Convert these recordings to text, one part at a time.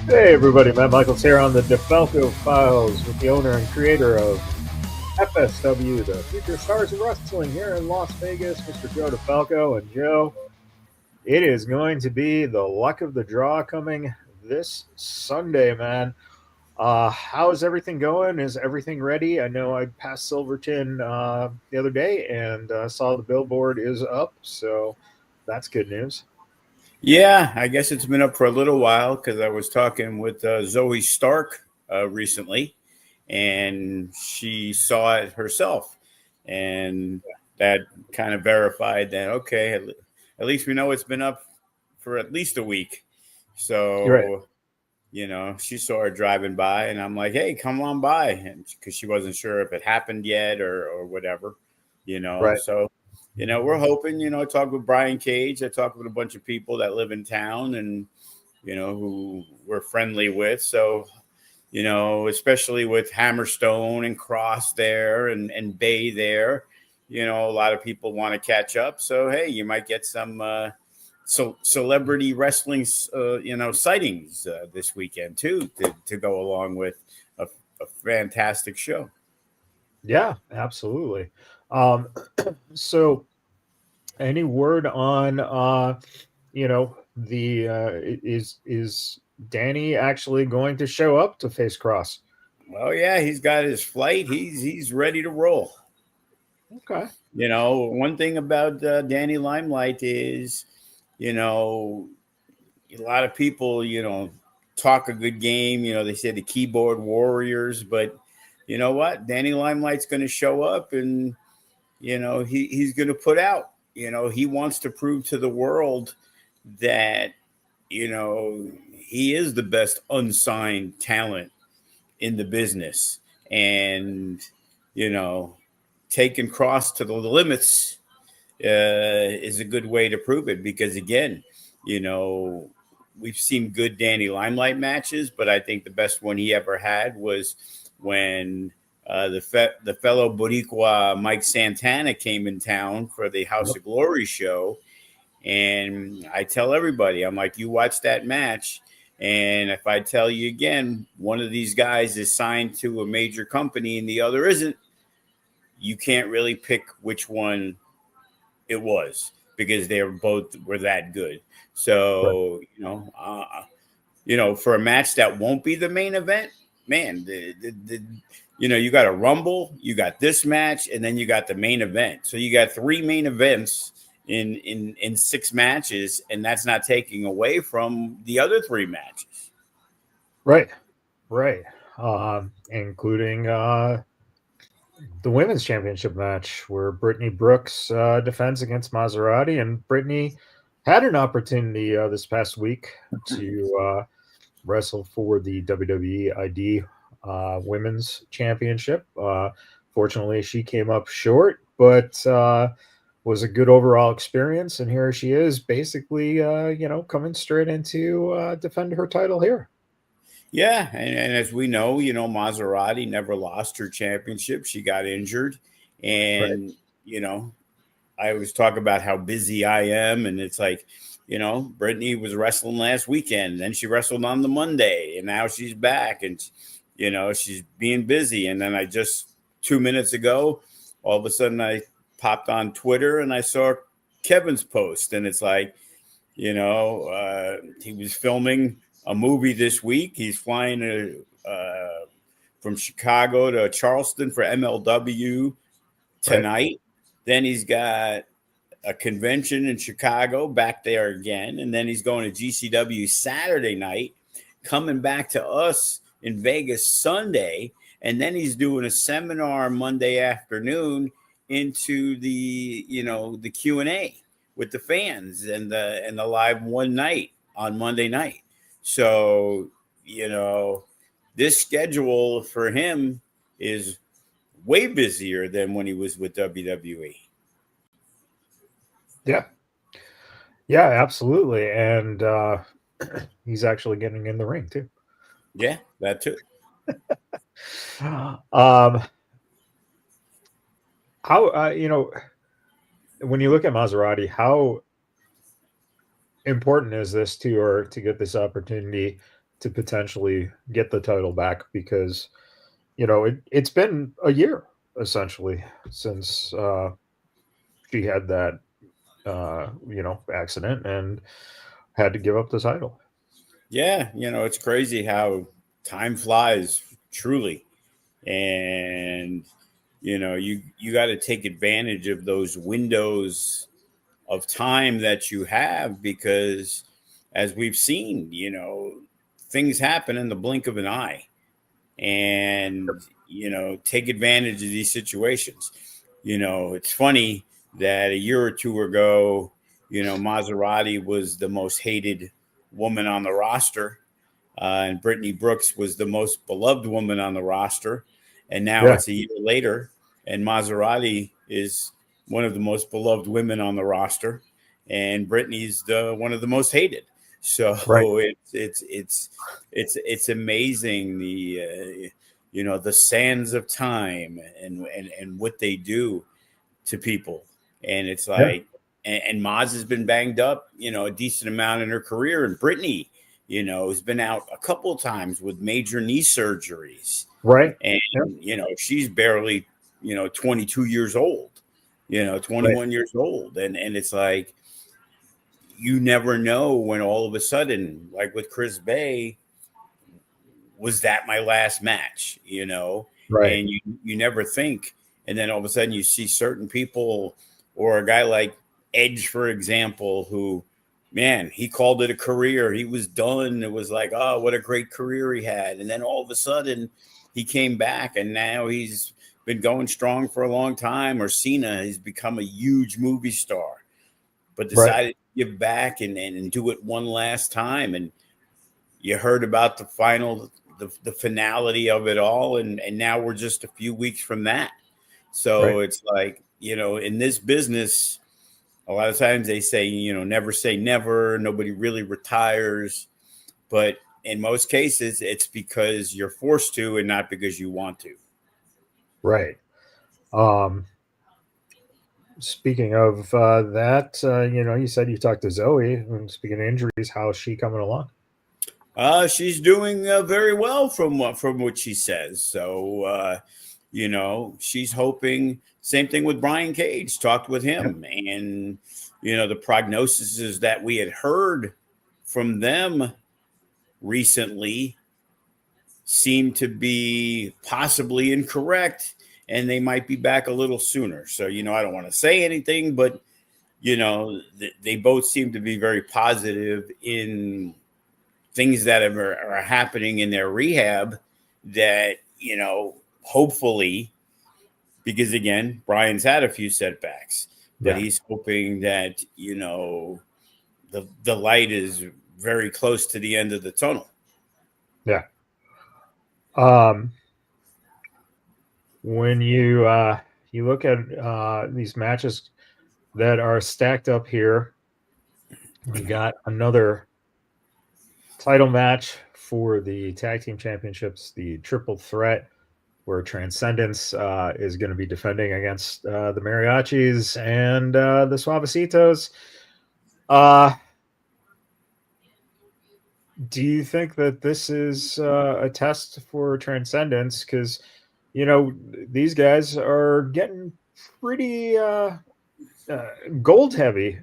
Hey everybody, Matt Michaels here on the DeFalco Files with the owner and creator of FSW, the Future Stars of Wrestling here in Las Vegas, Mr. Joe DeFalco. And Joe, it is going to be the luck of the draw coming this Sunday, man. How's everything going? Is everything ready? I know I passed Silverton the other day and saw the billboard is up, so that's good news. Yeah, I guess it's been up for a little while because I was talking with Zoe Stark recently, and she saw it herself, and that kind of verified that okay, at least we know it's been up for at least a week. You're right. So she saw her driving by, and I'm like, hey, come on by, because she wasn't sure if it happened yet or whatever, Right. So we're hoping, I talked with Brian Cage. I talked with a bunch of people that live in town and, who we're friendly with. So, especially with Hammerstone and Cross there and Bay there, a lot of people want to catch up. So, hey, you might get some celebrity wrestling, sightings this weekend, too, to go along with a fantastic show. Yeah, absolutely. Um, so any word on the is Danny actually going to show up to face Cross? Well, yeah, he's got his flight. He's ready to roll. Okay. One thing about Danny Limelight is, a lot of people, talk a good game. They say the keyboard warriors, but you know what? Danny Limelight's going to show up, and he's going to put out. He wants to prove to the world that he is the best unsigned talent in the business, and taking Cross to the limits is a good way to prove it. Because again, we've seen good Danny Limelight matches, but I think the best one he ever had was when the fellow Boricua Mike Santana came in town for the House of Glory show. And I tell everybody, I'm like, you watch that match, and if I tell you again, one of these guys is signed to a major company and the other isn't, you can't really pick which one it was, because they were that good. Right. So, for a match that won't be the main event, man, you got a Rumble, you got this match, and then you got the main event. So you got three main events in 6 matches, and that's not taking away from the other 3 matches. Right. Right. Including the women's championship match where Brittany Brooks defends against Maserati, and Brittany had an opportunity this past week to wrestle for the WWE ID Women's Championship. Fortunately, she came up short, but was a good overall experience. And here she is, basically, coming straight into defend her title here. Yeah, and as we know, Maserati never lost her championship. She got injured, Right. and I always talk about how busy I am, and it's like, Brittany was wrestling last weekend, then she wrestled on the Monday, and now she's back, and she's being busy. And then I just 2 minutes ago, all of a sudden I popped on Twitter and I saw Kevin's post, and it's like, he was filming a movie this week. He's flying from Chicago to Charleston for MLW Right. tonight. Then he's got a convention in Chicago back there again. And then he's going to GCW Saturday night, coming back to us in Vegas Sunday. And then he's doing a seminar Monday afternoon into the Q&A with the fans and the live one night on Monday night. So, this schedule for him is way busier than when he was with WWE. Yeah. Yeah, absolutely. And he's actually getting in the ring too. Yeah, that too. Um, how when you look at Maserati, how important is this to her to get this opportunity to potentially get the title back because it's been a year essentially since she had that accident and had to give up the title. Yeah, it's crazy how time flies, truly. And you got to take advantage of those windows of time that you have, because as we've seen, things happen in the blink of an eye. And take advantage of these situations. It's funny that a year or two ago, Maserati was the most hated woman on the roster, and Brittany Brooks was the most beloved woman on the roster. And now Yeah, it's a year later, and Maserati is one of the most beloved women on the roster, and Brittany's one of the most hated. So right, it's amazing, the sands of time and what they do to people. And it's yeah, like, and Maz has been banged up, a decent amount in her career. And Brittany, has been out a couple of times with major knee surgeries. right, And, yeah, she's barely, 22 years old, right, 21 years old. And it's like, you never know when all of a sudden, like with Chris Bay, was that my last match, right, and you never think. And then all of a sudden you see certain people, or a guy like Edge, for example, who, man, he called it a career. He was done. It was like, oh, what a great career he had. And then all of a sudden he came back, and now he's been going strong for a long time. Or Cena has become a huge movie star, but right, decided to give back and do it one last time. And you heard about the finality of it all, and now we're just a few weeks from that. right, So it's like, in this business, a lot of times they say, never say never. Nobody really retires, but in most cases it's because you're forced to and not because you want to. right. Um, Speaking of that, you said you talked to Zoe. And speaking of injuries, how's she coming along? She's doing very well from what she says. So she's hoping. Same thing with Brian Cage. Talked with Yeah, him, and the prognosis is that we had heard from them recently seemed to be possibly incorrect, and they might be back a little sooner. So I don't want to say anything, but they both seem to be very positive in things that are happening in their rehab, that hopefully, because again, Brian's had a few setbacks, but yeah, he's hoping that the light is very close to the end of the tunnel. yeah. Um, when you look at these matches that are stacked up here, we got another title match for the tag team championships, the triple threat, where Transcendence is going to be defending against the Mariachis and the Suavecitos. Uh, do you think that this is a test for Transcendence? Because these guys are getting pretty gold heavy,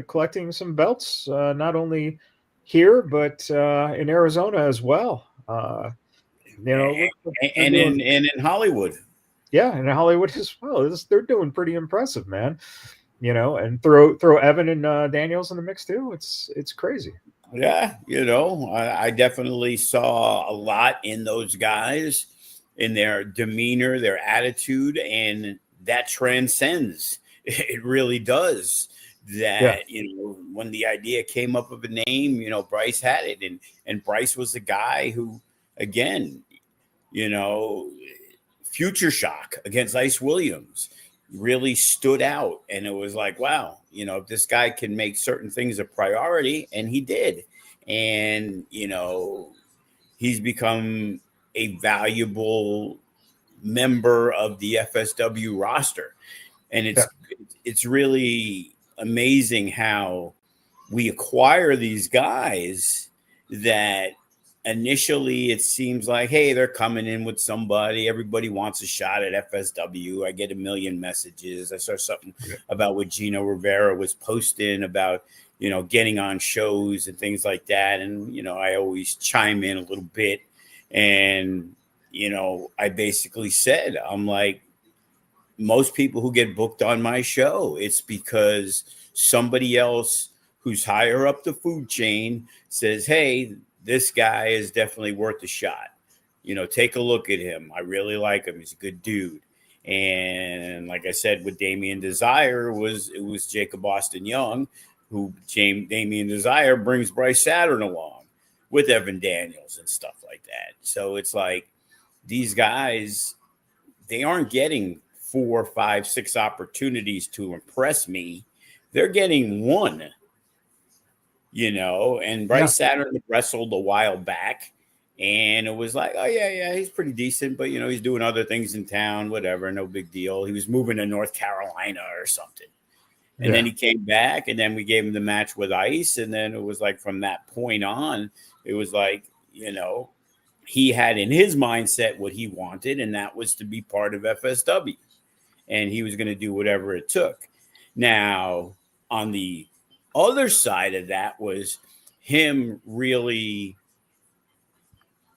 collecting some belts, not only here but in Arizona as well. Look what they're doing. And in Hollywood. Yeah, in Hollywood as well. They're doing pretty impressive, man. And throw Evan and Daniels in the mix too. It's crazy. Yeah, I definitely saw a lot in those guys, in their demeanor, their attitude, and that transcends. It really does. Yeah, That when the idea came up of a name, Bryce had it, and Bryce was the guy who, again, you know, Future Shock against Ice Williams really stood out. And it was like, wow, if this guy can make certain things a priority, and he did. And, he's become a valuable member of the FSW roster. And yeah, it's really amazing how we acquire these guys that initially it seems like, hey, they're coming in with somebody. Everybody wants a shot at FSW. I get a million messages. I saw something about what Gino Rivera was posting about, getting on shows and things like that. And, I always chime in a little bit. And, I basically said, I'm like, most people who get booked on my show, it's because somebody else who's higher up the food chain says, hey, this guy is definitely worth a shot. Take a look at him. I really like him. He's a good dude. And like I said, with Damien Desire, it was Jacob Austin Young, who Damien Desire brings Bryce Saturn along with Evan Daniels and stuff like that. So it's like these guys, they aren't getting 4, 5, 6 opportunities to impress me. They're getting one. And Bryce Saturn wrestled a while back, and it was like, oh, yeah, he's pretty decent, but, he's doing other things in town, whatever, no big deal. He was moving to North Carolina or something. And then he came back, and then we gave him the match with Ice, and then it was like from that point on, it was like, he had in his mindset what he wanted, and that was to be part of FSW, and he was going to do whatever it took. Now, on the other side of that was him really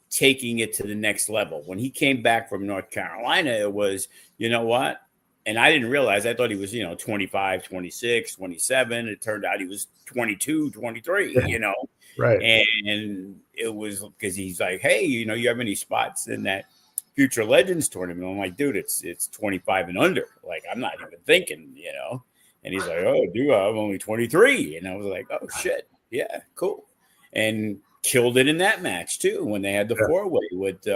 taking it to the next level. When he came back from North Carolina, it was, you know what? And I didn't realize, I thought he was, 25, 26, 27. It turned out he was 22, 23, Right. And it was because he's like, hey, you have any spots in that Future Legends tournament? I'm like, dude, it's 25 and under. Like, I'm not even thinking, And he's like, oh, dude, I'm only 23. And I was like, oh, shit. Yeah, cool. And killed it in that match, too, when they had the four-way with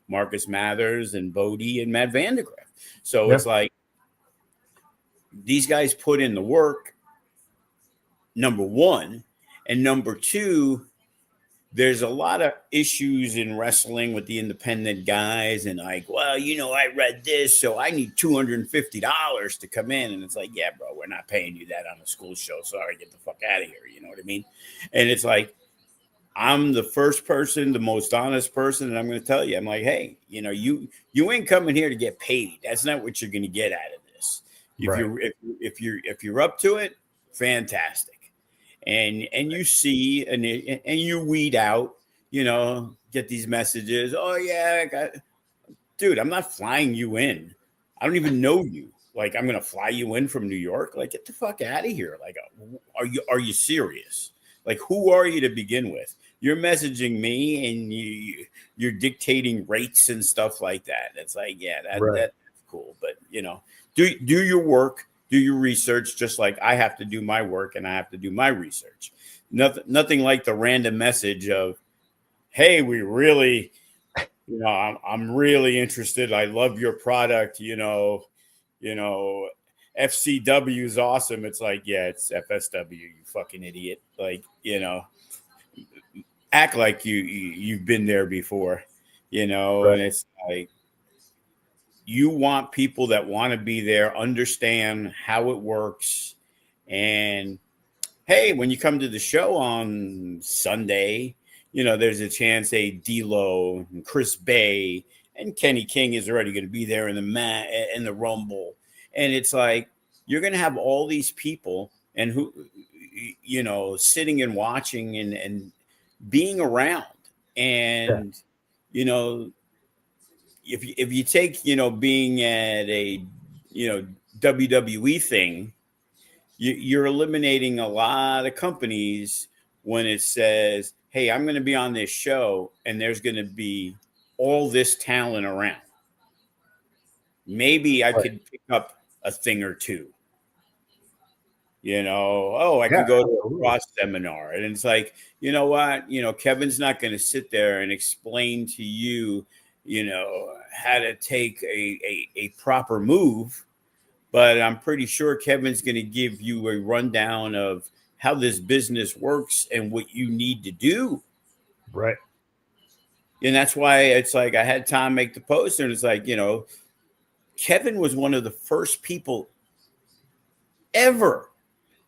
Marcus Mathers and Bodie and Matt Vandergriff. So it's like these guys put in the work, number one. And number two, there's a lot of issues in wrestling with the independent guys and like, well, I read this, so I need $250 to come in. And it's like, yeah, bro, we're not paying you that on a school show. Sorry, get the fuck out of here. You know what I mean? And it's like, I'm the first person, the most honest person. And I'm going to tell you, I'm like, hey, you ain't coming here to get paid. That's not what you're going to get out of this. If you're up to it, fantastic. And you see and you weed out, get these messages. Oh yeah, dude, I'm not flying you in. I don't even know you. Like, I'm gonna fly you in from New York. Like, get the fuck out of here. Like, are you serious? Like, who are you to begin with? You're messaging me and you're dictating rates and stuff like that. It's like, yeah, that's cool. But do your work. Do your research, just like I have to do my work and I have to do my research. Nothing like the random message of, hey, we really, I'm really interested. I love your product. FCW is awesome. It's like, yeah, it's FSW, you fucking idiot. Like, act like you've been there before, and it's like, you want people that want to be there, understand how it works. And hey, when you come to the show on Sunday, there's a chance D'Lo and Chris Bay and Kenny King is already going to be there in the Rumble. And it's like, you're going to have all these people and who, sitting and watching and being around. And, if you take, being at a, WWE thing, you're eliminating a lot of companies when it says, hey, I'm going to be on this show and there's going to be all this talent around. Maybe I could pick up a thing or two. I could go to a cross seminar. And it's like, you know what? Kevin's not going to sit there and explain to you, how to take a proper move. But I'm pretty sure Kevin's going to give you a rundown of how this business works and what you need to do. Right. And that's why it's like I had Tom make the post, and it's like, Kevin was one of the first people ever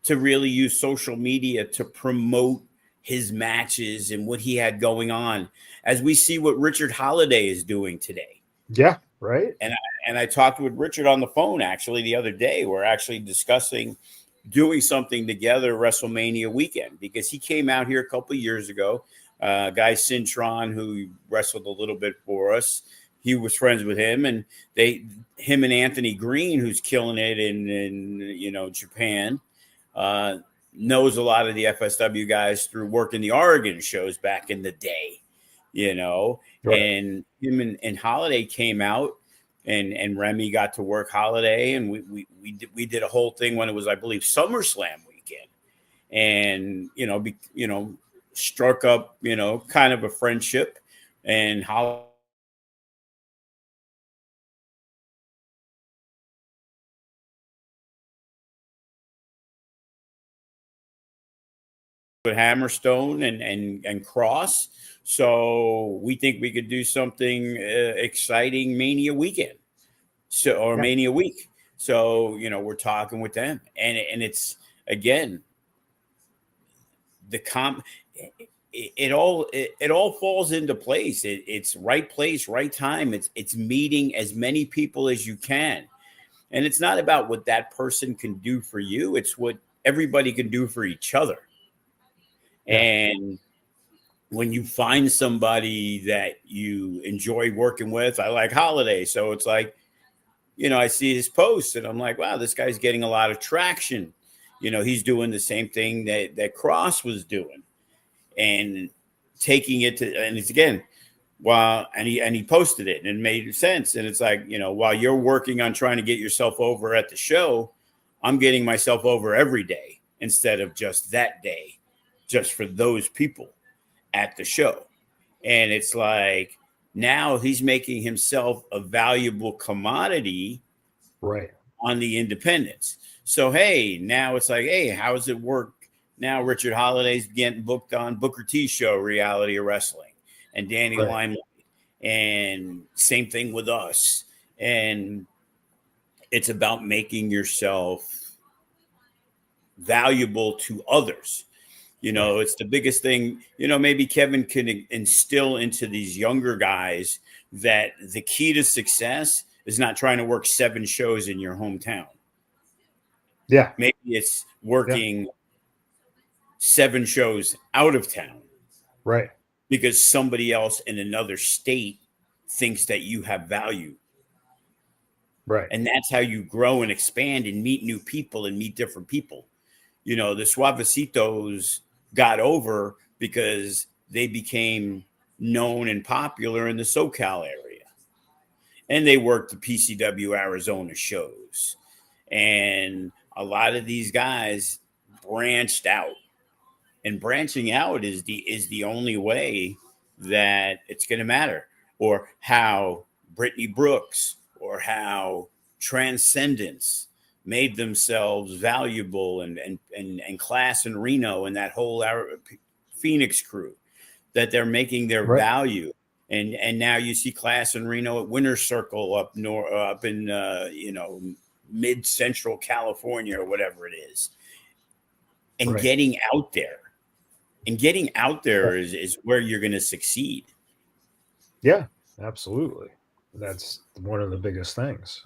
to really use social media to promote his matches and what he had going on, as we see what Richard Holiday is doing today. Yeah, right. And I talked with Richard on the phone actually the other day. We're actually discussing doing something together WrestleMania weekend, because he came out here a couple of years ago. Guy Cintron, who wrestled a little bit for us, he was friends with him, and him and Anthony Green, who's killing it in Japan, knows a lot of the FSW guys through working the Oregon shows back in the day, Right. and him and Holiday came out, and Remy got to work Holiday, and we did a whole thing when it was, I believe, SummerSlam weekend, and struck up kind of a friendship, and Holiday with Hammerstone and Cross. So we think we could do something exciting Mania weekend, Mania week. So we're talking with them, and it's again it all falls into place. It's right place, right time. It's meeting as many people as you can, and it's not about what that person can do for you. It's what everybody can do for each other. Yeah. And when you find somebody that you enjoy working with, I like Holiday. So it's like, I see his posts and I'm like, wow, this guy's getting a lot of traction. He's doing the same thing that Cross was doing and taking it to, and it's again, and he posted it and it made sense. And it's like, while you're working on trying to get yourself over at the show, I'm getting myself over every day instead of just that day, just for those people at the show. And it's like, now he's making himself a valuable commodity right on the independents. So, hey, now it's like, hey, how does it work? Now Richard Holiday's getting booked on Booker T show, Reality of Wrestling, and Danny Limelight. And same thing with us. And it's about making yourself valuable to others. It's the biggest thing. Maybe Kevin can instill into these younger guys that the key to success is not trying to work 7 shows in your hometown. Yeah. Maybe it's working 7 shows out of town. Right. Because somebody else in another state thinks that you have value. Right. And that's how you grow and expand and meet new people and meet different people. The Suavecitos got over because they became known and popular in the SoCal area. And they worked the PCW Arizona shows. And a lot of these guys branched out. And branching out is the only way that it's going to matter. Or how Brittany Brooks or how Transcendence made themselves valuable, and Class and Reno and that whole Phoenix crew, that they're making their value. And now you see Class and Reno at Winter Circle up in mid-central California or whatever it is. And getting out there. And getting out there is where you're going to succeed. Yeah, absolutely. That's one of the biggest things.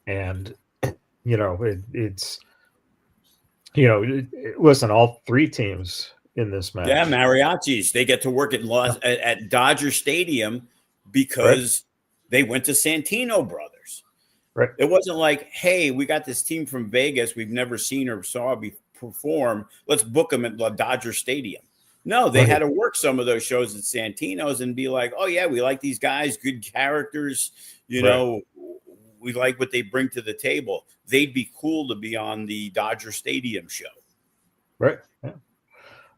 And it's listen, all 3 teams in this match. Yeah, mariachis. They get to work at Dodger Stadium because they went to Santino Brothers. Right. It wasn't like, hey, we got this team from Vegas we've never seen or saw perform. Let's book them at Dodger Stadium. No, they had to work some of those shows at Santino's and be like, oh, yeah, we like these guys, good characters. We like what they bring to the table. They'd be cool to be on the Dodger Stadium show. Right. Yeah.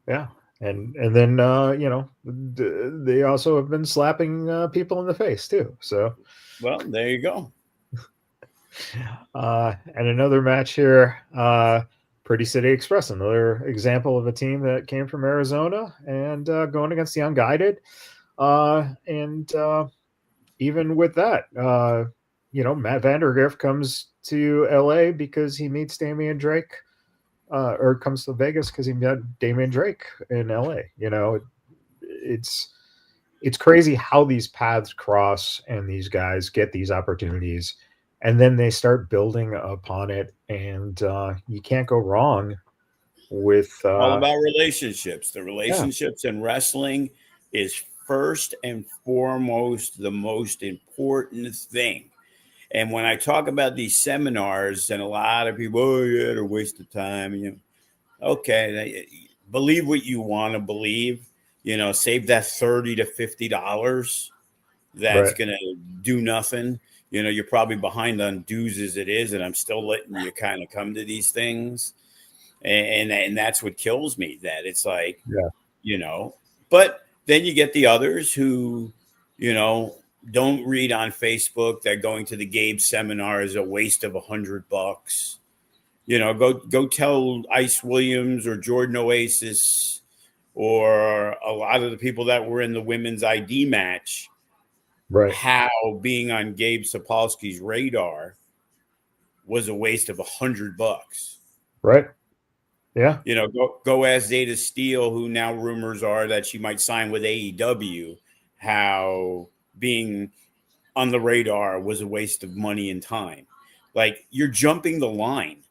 Yeah. And then, they also have been slapping people in the face, too. So, well, there you go. And another match here, Pretty City Express, another example of a team that came from Arizona and going against the Unguided. And even with that, Matt Vandergriff comes to LA because he meets Damian Drake or comes to Vegas because he met Damian Drake in LA. It's it's crazy how these paths cross and these guys get these opportunities, and then they start building upon it, and you can't go wrong with All about relationships. The yeah, relationships in wrestling is first and foremost the most important thing. And when I talk about these seminars, and a lot of people, oh yeah, they're a waste of time. Okay, believe what you want to believe. Save that $30 to $50. That's right, gonna do nothing. You're probably behind on dues as it is, and I'm still letting you kind of come to these things, and that's what kills me. That it's like, yeah, you know, but then you get the others who, you know, don't read on Facebook that going to the Gabe seminar is a waste of $100. Go tell Ice Williams or Jordan Oasis or a lot of the people that were in the women's ID match right, how being on Gabe Sapolsky's radar was a waste of $100. right, yeah, Go ask Zeta Steele, who now rumors are that she might sign with AEW, how being on the radar was a waste of money and time. Like, you're jumping the line.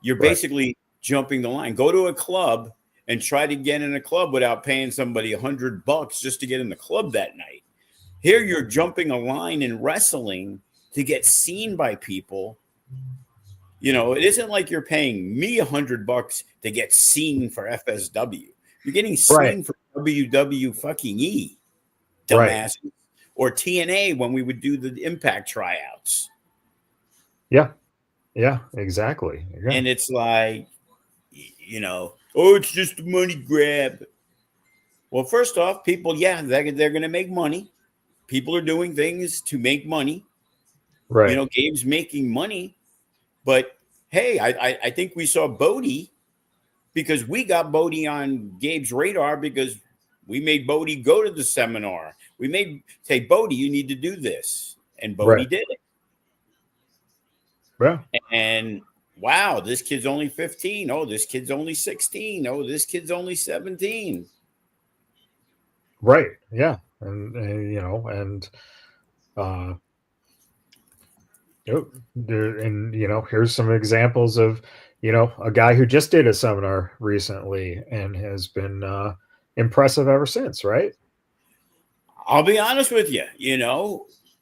You're right, basically jumping the line. Go to a club and try to get in a club without paying somebody $100 just to get in the club that night. Here you're jumping a line in wrestling to get seen by people. It isn't like you're paying me $100 to get seen for FSW. You're getting right, seen for WW fucking E, right, dumbass, or TNA when we would do the Impact tryouts. yeah, yeah, exactly, yeah, And it's like, oh, it's just a money grab. Well, first off, people, yeah, they're going to make money. People are doing things to make money. right, Gabe's making money. But hey, I think we saw Bodie because we got Bodie on Gabe's radar because we made Bodie go to the seminar. We made say, Bodie, you need to do this. And Bodie right, did it. yeah, And wow, this kid's only 15. Oh, this kid's only 16. Oh, this kid's only 17. right, yeah, and uh, here's some examples of, a guy who just did a seminar recently and has been impressive ever since, right? I'll be honest with you.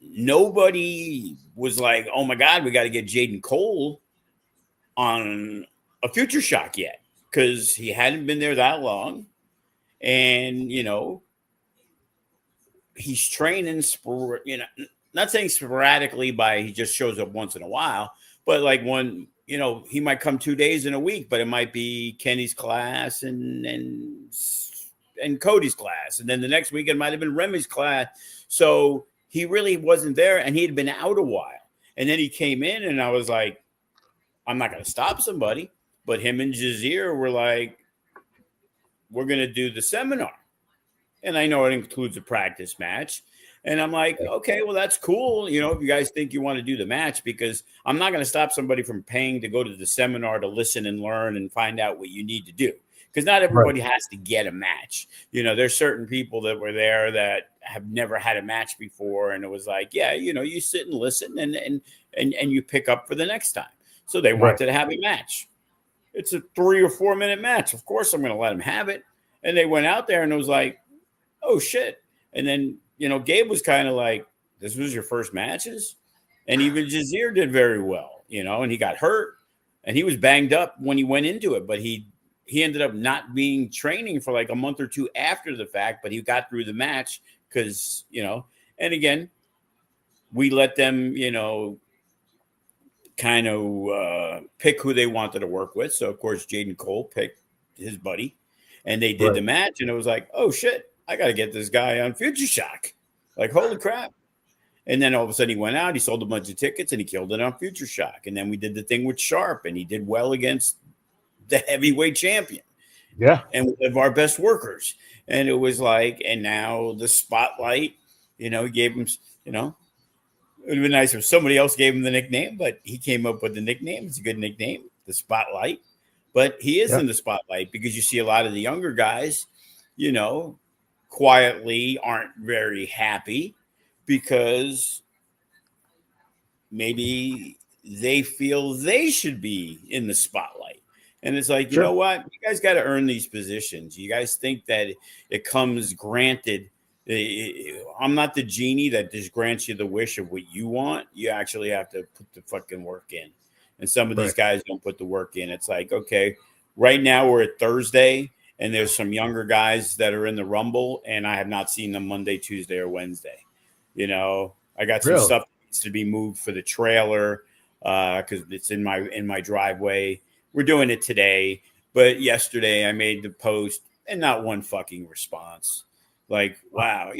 Nobody was like, oh my God, we got to get Jaden Cole on a Future Shock yet because he hadn't been there that long. And, he's training, not saying sporadically by he just shows up once in a while, but like one, he might come 2 days in a week, but it might be Kenny's class and Cody's class. And then the next week it might have been Remy's class. So he really wasn't there and he had been out a while. And then he came in and I was like, I'm not going to stop somebody. But him and Jazeer were like, we're going to do the seminar. And I know it includes a practice match. And I'm like, okay, well, that's cool. If you guys think you want to do the match, because I'm not going to stop somebody from paying to go to the seminar to listen and learn and find out what you need to do. Because not everybody has to get a match. There's certain people that were there that have never had a match before. And it was like, yeah, you sit and listen and you pick up for the next time. So they wanted to have a match. It's a 3 or 4 minute match. Of course, I'm going to let them have it. And they went out there and it was like, oh, shit. And then, Gabe was kind of like, this was your first matches? And even Jazeer did very well, and he got hurt and he was banged up when he went into it. But he ended up not being training for like a month or two after the fact, but he got through the match because, and again, we let them, kind of pick who they wanted to work with. So, of course, Jaden Cole picked his buddy and they did the match. And it was like, oh, shit, I got to get this guy on Future Shock. Like, holy crap. And then all of a sudden he went out, he sold a bunch of tickets and he killed it on Future Shock. And then we did the thing with Sharp and he did well against the heavyweight champion. Yeah. And one of our best workers. And it was like, and now the spotlight, he gave him, it would have been nice if somebody else gave him the nickname, but he came up with the nickname. It's a good nickname, the Spotlight. but he is in the spotlight because you see a lot of the younger guys, quietly aren't very happy because maybe they feel they should be in the spotlight. And it's like, you know what? You guys got to earn these positions. You guys think that it comes granted. I'm not the genie that just grants you the wish of what you want. You actually have to put the fucking work in. And some of these guys don't put the work in. It's like, okay, right now we're at Thursday, and there's some younger guys that are in the Rumble, and I have not seen them Monday, Tuesday, or Wednesday. I got some stuff that needs to be moved for the trailer because it's in my driveway. We're doing it today, but yesterday I made the post and not one fucking response. Like, wow,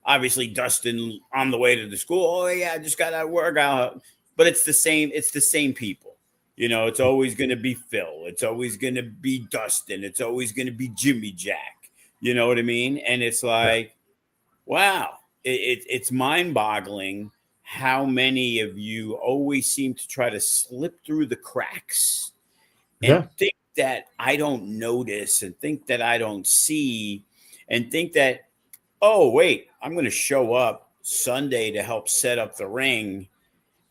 obviously Dustin on the way to the school. Oh yeah, I just got that workout. But it's the same people. It's always going to be Phil. It's always going to be Dustin. It's always going to be Jimmy Jack. You know what I mean? And it's like, wow, it's mind-boggling how many of you always seem to try to slip through the cracks and think that I don't notice and think that I don't see and think that, oh, wait, I'm going to show up Sunday to help set up the ring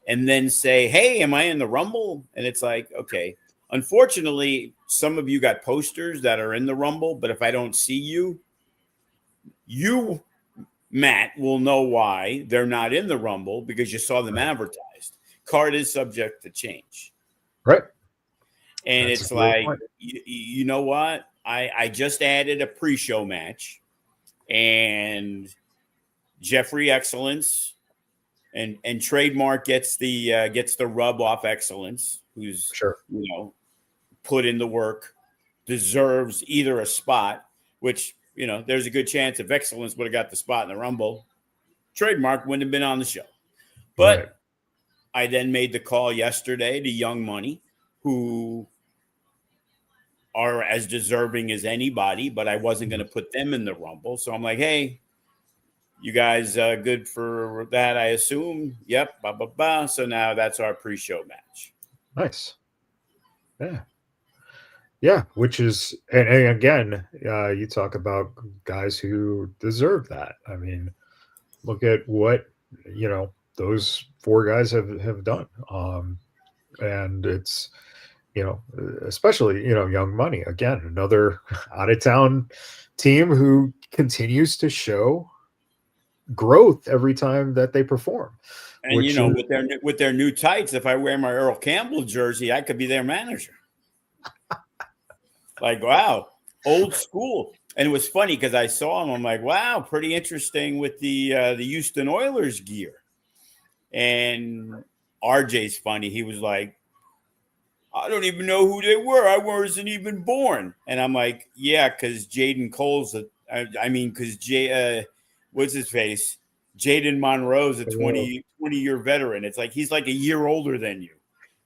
and then say, hey, am I in the Rumble? And it's like, okay, unfortunately, some of you got posters that are in the Rumble, but if I don't see you, Matt, will know why they're not in the Rumble because you saw them advertised. Card is subject to change. Right. And it's like, you know what? I just added a pre-show match, and Jeffrey Excellence and Trademark gets the rub off Excellence, who's put in the work, deserves either a spot, which there's a good chance if Excellence would have got the spot in the Rumble, Trademark wouldn't have been on the show. But I then made the call yesterday to Young Money, who are as deserving as anybody, but I wasn't going to put them in the Rumble. So I'm like, hey, you guys good for that, I assume? Yep. Blah, blah, blah. So now that's our pre-show match. Nice. Yeah. Yeah, which is, and again, you talk about guys who deserve that. I mean, look at what, those four guys have done. And it's, especially, Young Money, again, another out of town team who continues to show growth every time that they perform. And, with their new tights, if I wear my Earl Campbell jersey, I could be their manager. Like, wow, old school. And it was funny because I saw him. I'm like, wow, pretty interesting with the Houston Oilers gear. And RJ's funny. He was like, I don't even know who they were. I wasn't even born. And I'm like, yeah, because Jaden Cole's because what's his face? Jaden Monroe's a 20-year veteran. It's like he's like a year older than you.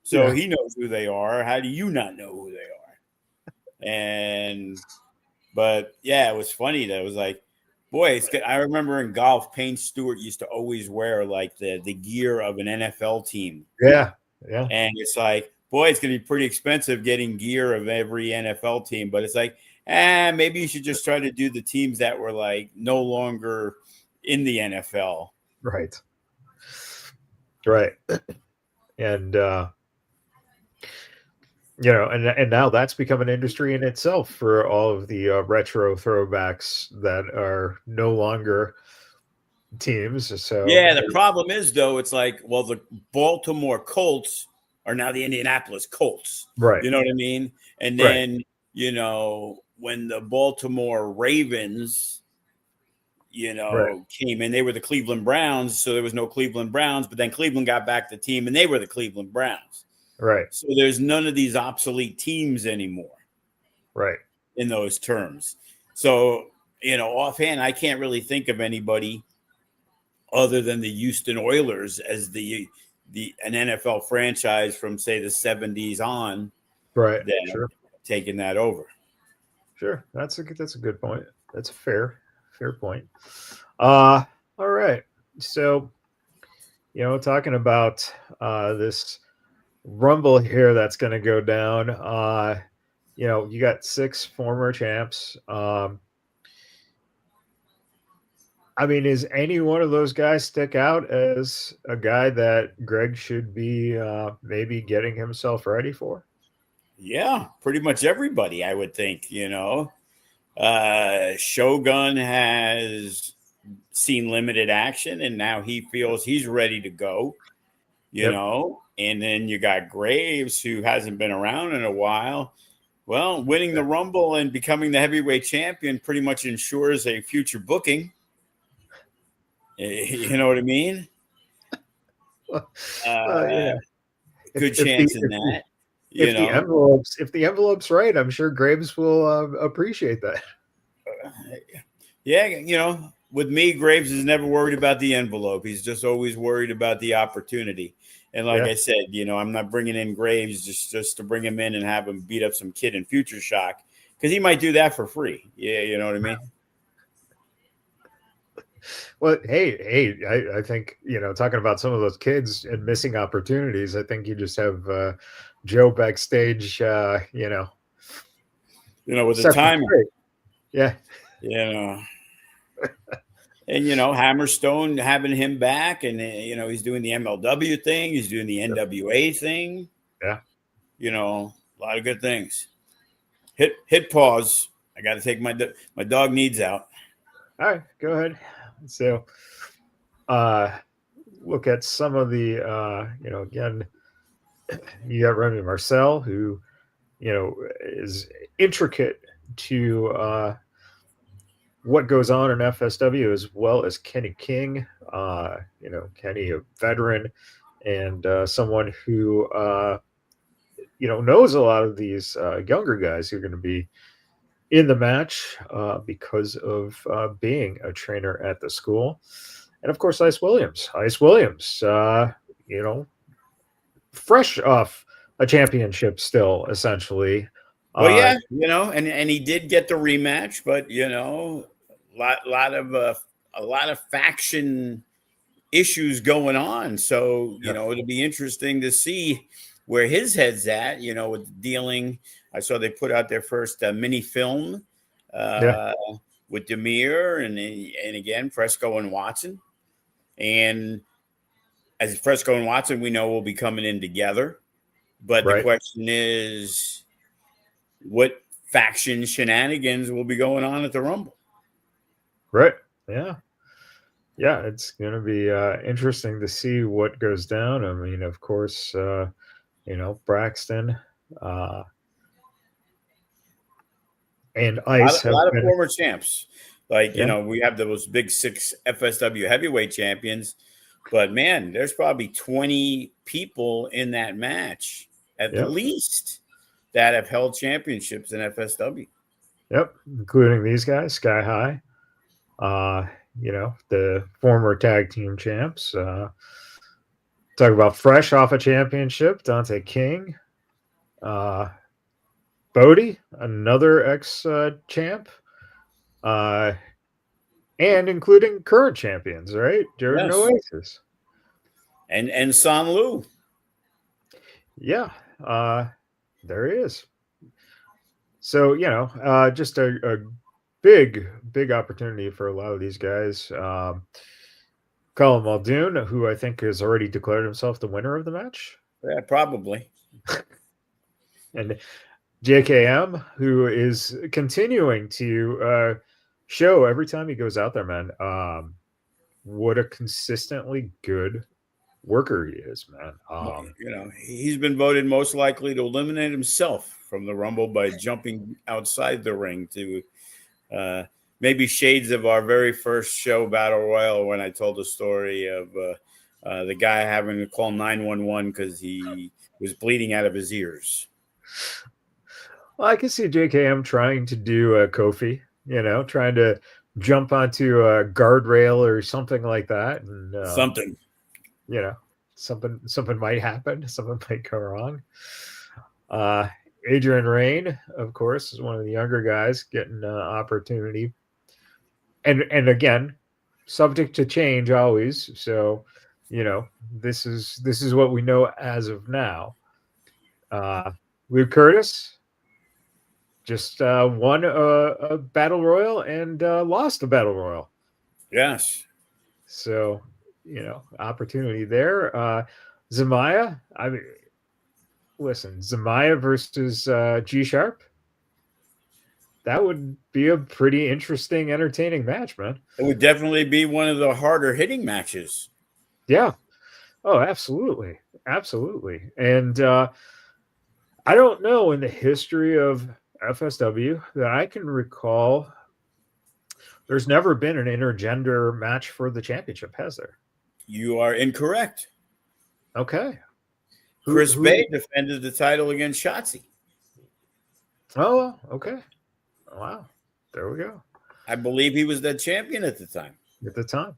So he knows who they are. How do you not know who they are? But yeah, it was funny that it was like, boy, it's good. I remember in golf, Payne Stewart used to always wear like the gear of an NFL team. Yeah. And it's like, boy, it's going to be pretty expensive getting gear of every NFL team. But it's like, maybe you should just try to do the teams that were like no longer in the NFL. Right. And, and now that's become an industry in itself for all of the retro throwbacks that are no longer teams. So yeah, the problem is though, it's like, well, the Baltimore Colts are now the Indianapolis Colts, right? You know what I mean? And then when the Baltimore Ravens, came in, they were the Cleveland Browns, so there was no Cleveland Browns. But then Cleveland got back the team, and they were the Cleveland Browns. Right. So there's none of these obsolete teams anymore. Right. In those terms. So, offhand, I can't really think of anybody other than the Houston Oilers as an NFL franchise from, say, the 70s on. Right. That taking that over. Sure. That's a good point. That's a fair point. All right. So, talking about this rumble here that's going to go down. You got 6 former champs. I mean, is any one of those guys stick out as a guy that Greg should be maybe getting himself ready for? Yeah, pretty much everybody, I would think, Shogun has seen limited action and now he feels he's ready to go, Yep. and then you got Graves, who hasn't been around in a while. Well, winning the Rumble and becoming the heavyweight champion pretty much ensures a future booking. You know what I mean? Yeah. Good If the chance in that, if the envelope's right, I'm sure Graves will appreciate that. Yeah, with me, Graves is never worried about the envelope. He's just always worried about the opportunity. And like Yeah. I said, I'm not bringing in Graves just to bring him in and have him beat up some kid in Future Shock, because he might do that for free. Yeah, you know what I mean? Well, hey, I think, talking about some of those kids and missing opportunities, I think you just have Joe backstage, With the set them timing. straight. Yeah. And Hammerstone, having him back, and he's doing the MLW thing, he's doing the NWA thing. Yeah. A lot of good things. Hit pause. I got to take my dog needs out. All right, go ahead. So, look at some of the, again, you got Remy Marcel, who, is intricate to what goes on in FSW, as well as Kenny King. Kenny, a veteran and someone who, knows a lot of these younger guys who are going to be in the match because of being a trainer at the school. And of course, Ice Williams, fresh off a championship still, essentially. Well, yeah, and he did get the rematch, but a lot of faction issues going on. So it'll be interesting to see where his head's at. With dealing. I saw they put out their first mini film with Demir and again Fresco and Watson, and as Fresco and Watson, we know will be coming in together. But the question is, what faction shenanigans will be going on at the Rumble? Right. Yeah. Yeah, it's going to be interesting to see what goes down. I mean, of course, Braxton and Ice a lot of former champs. We have those big 6 FSW heavyweight champions. But, man, there's probably 20 people in that match at least that have held championships in FSW. Yep, including these guys, Sky High, the former tag team champs. Talk about fresh off a championship, Dante King. Bodie, another ex-champ. And including current champions, right? Jordan Oasis. And San Lu. Yeah, there he is. So, just a big opportunity for a lot of these guys. Colin Muldoon, who I think has already declared himself the winner of the match. Yeah, probably. And JKM, who is continuing to show every time he goes out there, man, what a consistently good worker he is, man. He's been voted most likely to eliminate himself from the Rumble by jumping outside the ring to maybe shades of our very first show, Battle Royal, when I told the story of the guy having to call 911 because he was bleeding out of his ears. Well, I can see JKM trying to do a Kofi, trying to jump onto a guardrail or something like that. And something might happen. Something might go wrong. Adrian Rain, of course, is one of the younger guys getting an opportunity. And again, subject to change always. So, this is what we know as of now. Uh, Luke Curtis just won a battle royal and lost a battle royal. Yes. So, opportunity there. Zamaya, I mean, listen, Zamaya versus G Sharp. That would be a pretty interesting, entertaining match, man. It would definitely be one of the harder hitting matches. Yeah. Oh, absolutely. Absolutely. And I don't know in the history of FSW that I can recall, there's never been an intergender match for the championship, has there? You are incorrect. Okay. Chris Who? Bay defended the title against Shotzi. Oh, okay. Wow. There we go. I believe he was the champion at the time. At the time.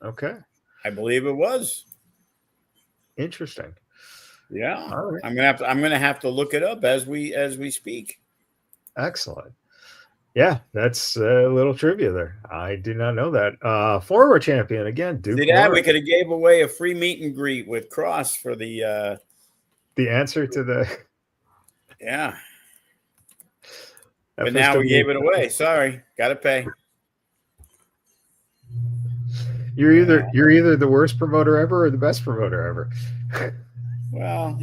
Okay. I believe it was. Interesting. Yeah. All right. I'm gonna have to look it up as we speak. Excellent. Yeah, that's a little trivia there. I did not know that. Former champion again, Duke. See that? Morris. We could have gave away a free meet and greet with Cross for the Answer to the yeah. But now we gave it away. Sorry. Gotta pay. You're either the worst promoter ever or the best promoter ever. Well,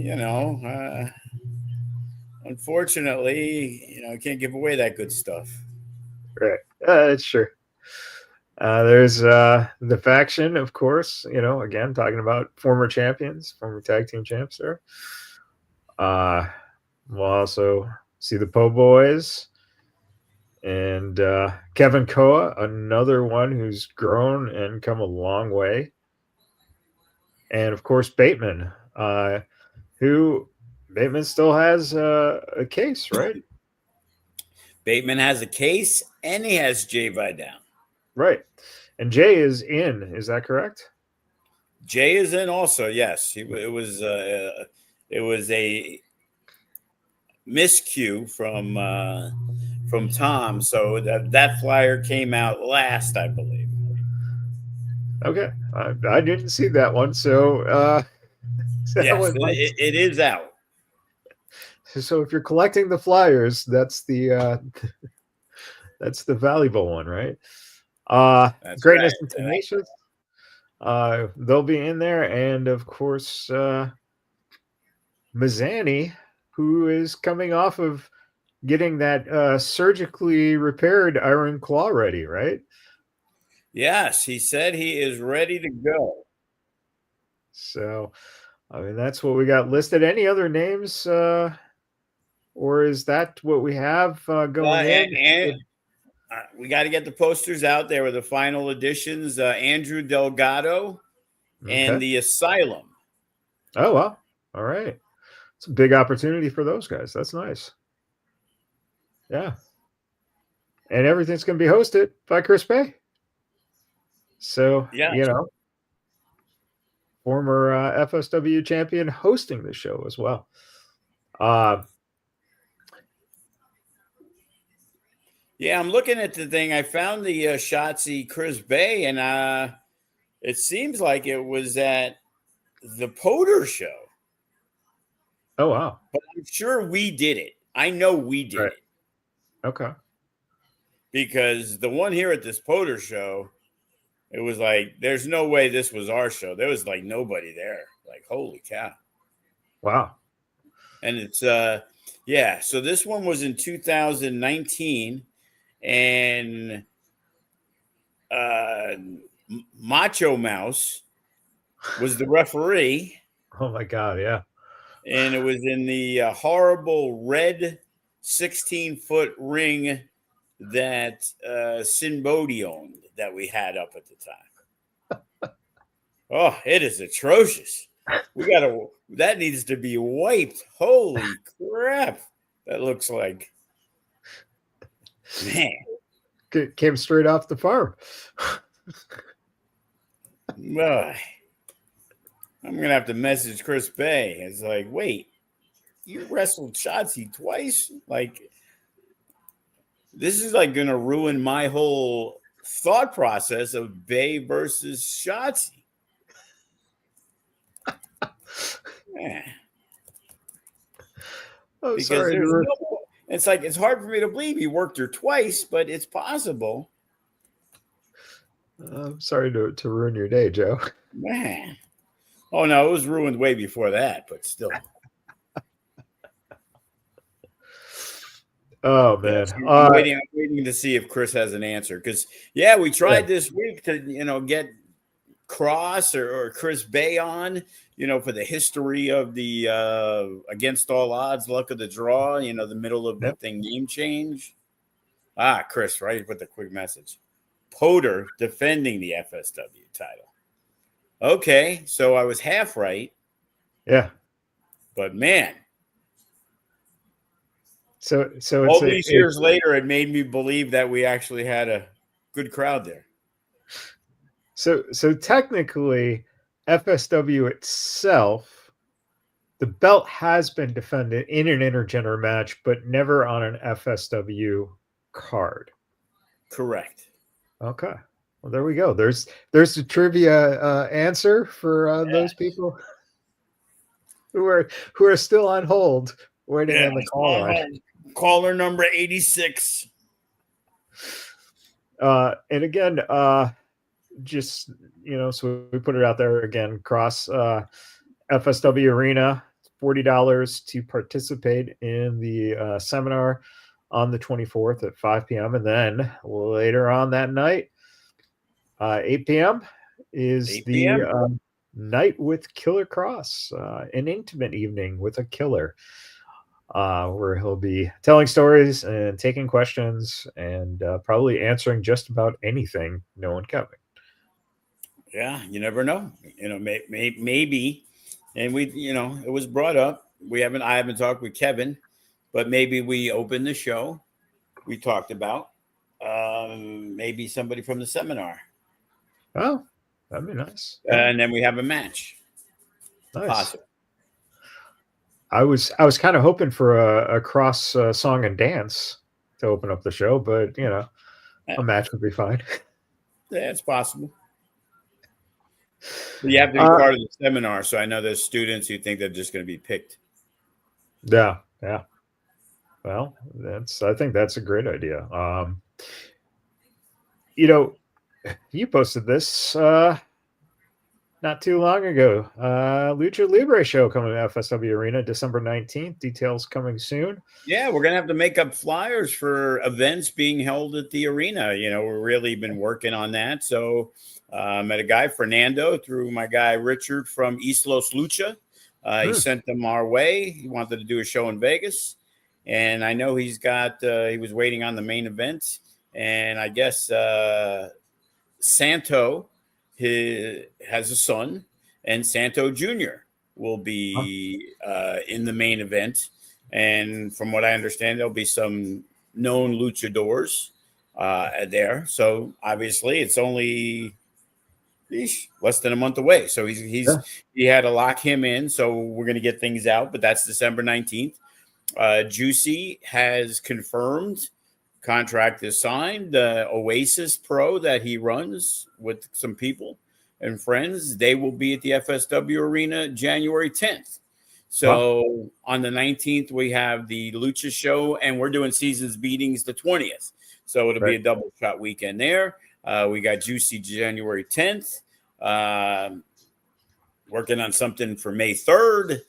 unfortunately, can't give away that good stuff. Right. That's true. There's the faction, of course, again, talking about former champions, former tag team champs there. We'll also see the Po Boys and Kevin Koa, another one who's grown and come a long way. And, of course, Bateman, who Bateman still has a case, right? Bateman has a case, and he has Jay Vidal. Right. And Jay is in. Is that correct? Jay is in also. Yes, it was a miscue from Tom. So that flyer came out last, I believe. Okay, I didn't see that one. So yes, it is out. So if you're collecting the flyers, that's the that's the valuable one, right? Greatness right. and Tenacious. They'll be in there, and of course, Mazzani, who is coming off of getting that surgically repaired iron claw ready, right? Yes, he said he is ready to go. So, I mean, that's what we got listed. Any other names, or is that what we have going in? And we got to get the posters out there with the final editions. Andrew Delgado and the Asylum. Oh, well. All right. It's a big opportunity for those guys. That's nice. Yeah. And everything's going to be hosted by Chris Bay. So, former FSW champion hosting the show as well. Yeah, I'm looking at the thing. I found the Shotzi Chris Bay, and it seems like it was at the Poder show. Oh, wow. But I'm sure we did it. I know we did it. Okay. Because the one here at this Poder show, it was like, there's no way this was our show. There was like nobody there. Like, holy cow. Wow. And it's, so this one was in 2019. And Macho Mouse was the referee. Oh my God, yeah. And it was in the horrible red 16-foot ring that Sin Bodhi owned that we had up at the time. Oh, it is atrocious. That needs to be wiped. Holy crap. That looks like, man. Came straight off the farm. I'm going to have to message Chris Bay. It's like, wait, you wrestled Shotzi twice? Like, this is like going to ruin my whole thought process of Bay versus Shotzi. Yeah. Oh, because sorry. there's no. It's like it's hard for me to believe he worked her twice, but it's possible. I'm sorry to ruin your day, Joe. Man. Oh no, it was ruined way before that, but still. Oh Yeah, man. so I'm waiting to see if Chris has an answer because we Yeah. tried this week to get Cross or Chris Bay on, for the history of the against all odds, luck of the draw, the middle of the Yep. thing, name change. Chris, right with the quick message. Potter defending the FSW title. Okay, so I was half right, Yeah. but man, So all these years later, it made me believe that we actually had a good crowd there. So technically, FSW itself, the belt has been defended in an intergender match, but never on an FSW card. Correct. Okay. Well, there we go. There's the trivia answer for those people who are still on hold, waiting on the call line. Caller number 86. And again, just so we put it out there again. Cross FSW Arena, $40 to participate in the seminar on the 24th at 5 p.m. And then later on that night, 8 p.m. is 8 p.m. the night with Killer Cross, an intimate evening with a killer, where he'll be telling stories and taking questions and probably answering just about anything knowing Kevin. Yeah, you never know. Maybe, and it was brought up. I haven't talked with Kevin, but maybe we open the show. We talked about maybe somebody from the seminar. Oh, that'd be nice. Yeah. And then we have a match. Nice. Possible. I was kind of hoping for a cross song and dance to open up the show, but a match would be fine. Yeah, it's possible. But you have to be part of the seminar, so I know there's students who think they're just going to be picked. Yeah. Well, I think that's a great idea. You posted this not too long ago. Lucha Libre show coming to FSW Arena December 19th. Details coming soon. Yeah, we're going to have to make up flyers for events being held at the arena. We've really been working on that. So I met a guy, Fernando, through my guy, Richard from East Los Lucha. He sent them our way. He wanted to do a show in Vegas. And I know he was waiting on the main event. And I guess Santo has a son, and Santo Jr. will be in the main event. And from what I understand, there'll be some known luchadors there. So obviously, it's only less than a month away. So he had to lock him in. So we're going to get things out, but that's December 19th. Juicy has confirmed contract is signed. The Oasis Pro that he runs with some people and friends, they will be at the FSW Arena January 10th. So on the 19th, we have the Lucha show, and we're doing Seasons Beatings the 20th. So it'll be a double shot weekend there. We got Juicy January 10th. Working on something for May 3rd.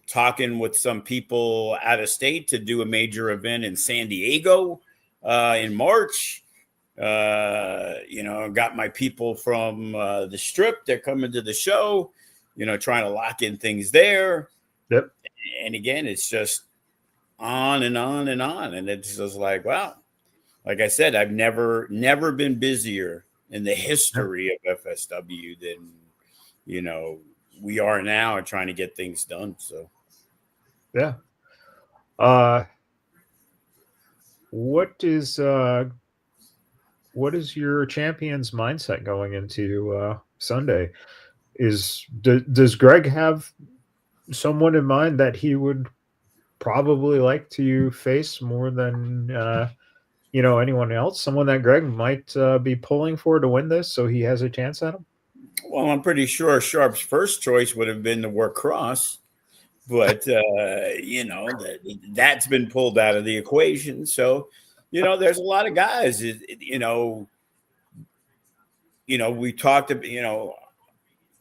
Talking with some people out of state to do a major event in San Diego in March. Got my people from the Strip. They're coming to the show, trying to lock in things there. Yep. And again, it's just on and on and on. And it's just like, wow. Like I said, I've never been busier in the history of FSW than, we are now and trying to get things done. So. Yeah. What is your champion's mindset going into Sunday? Does Greg have someone in mind that he would probably like to face more than anyone else? Someone that Greg might be pulling for to win this, so he has a chance at him? Well, I'm pretty sure Sharp's first choice would have been to work Cross. but that's been pulled out of the equation. So, there's a lot of guys. We talked about,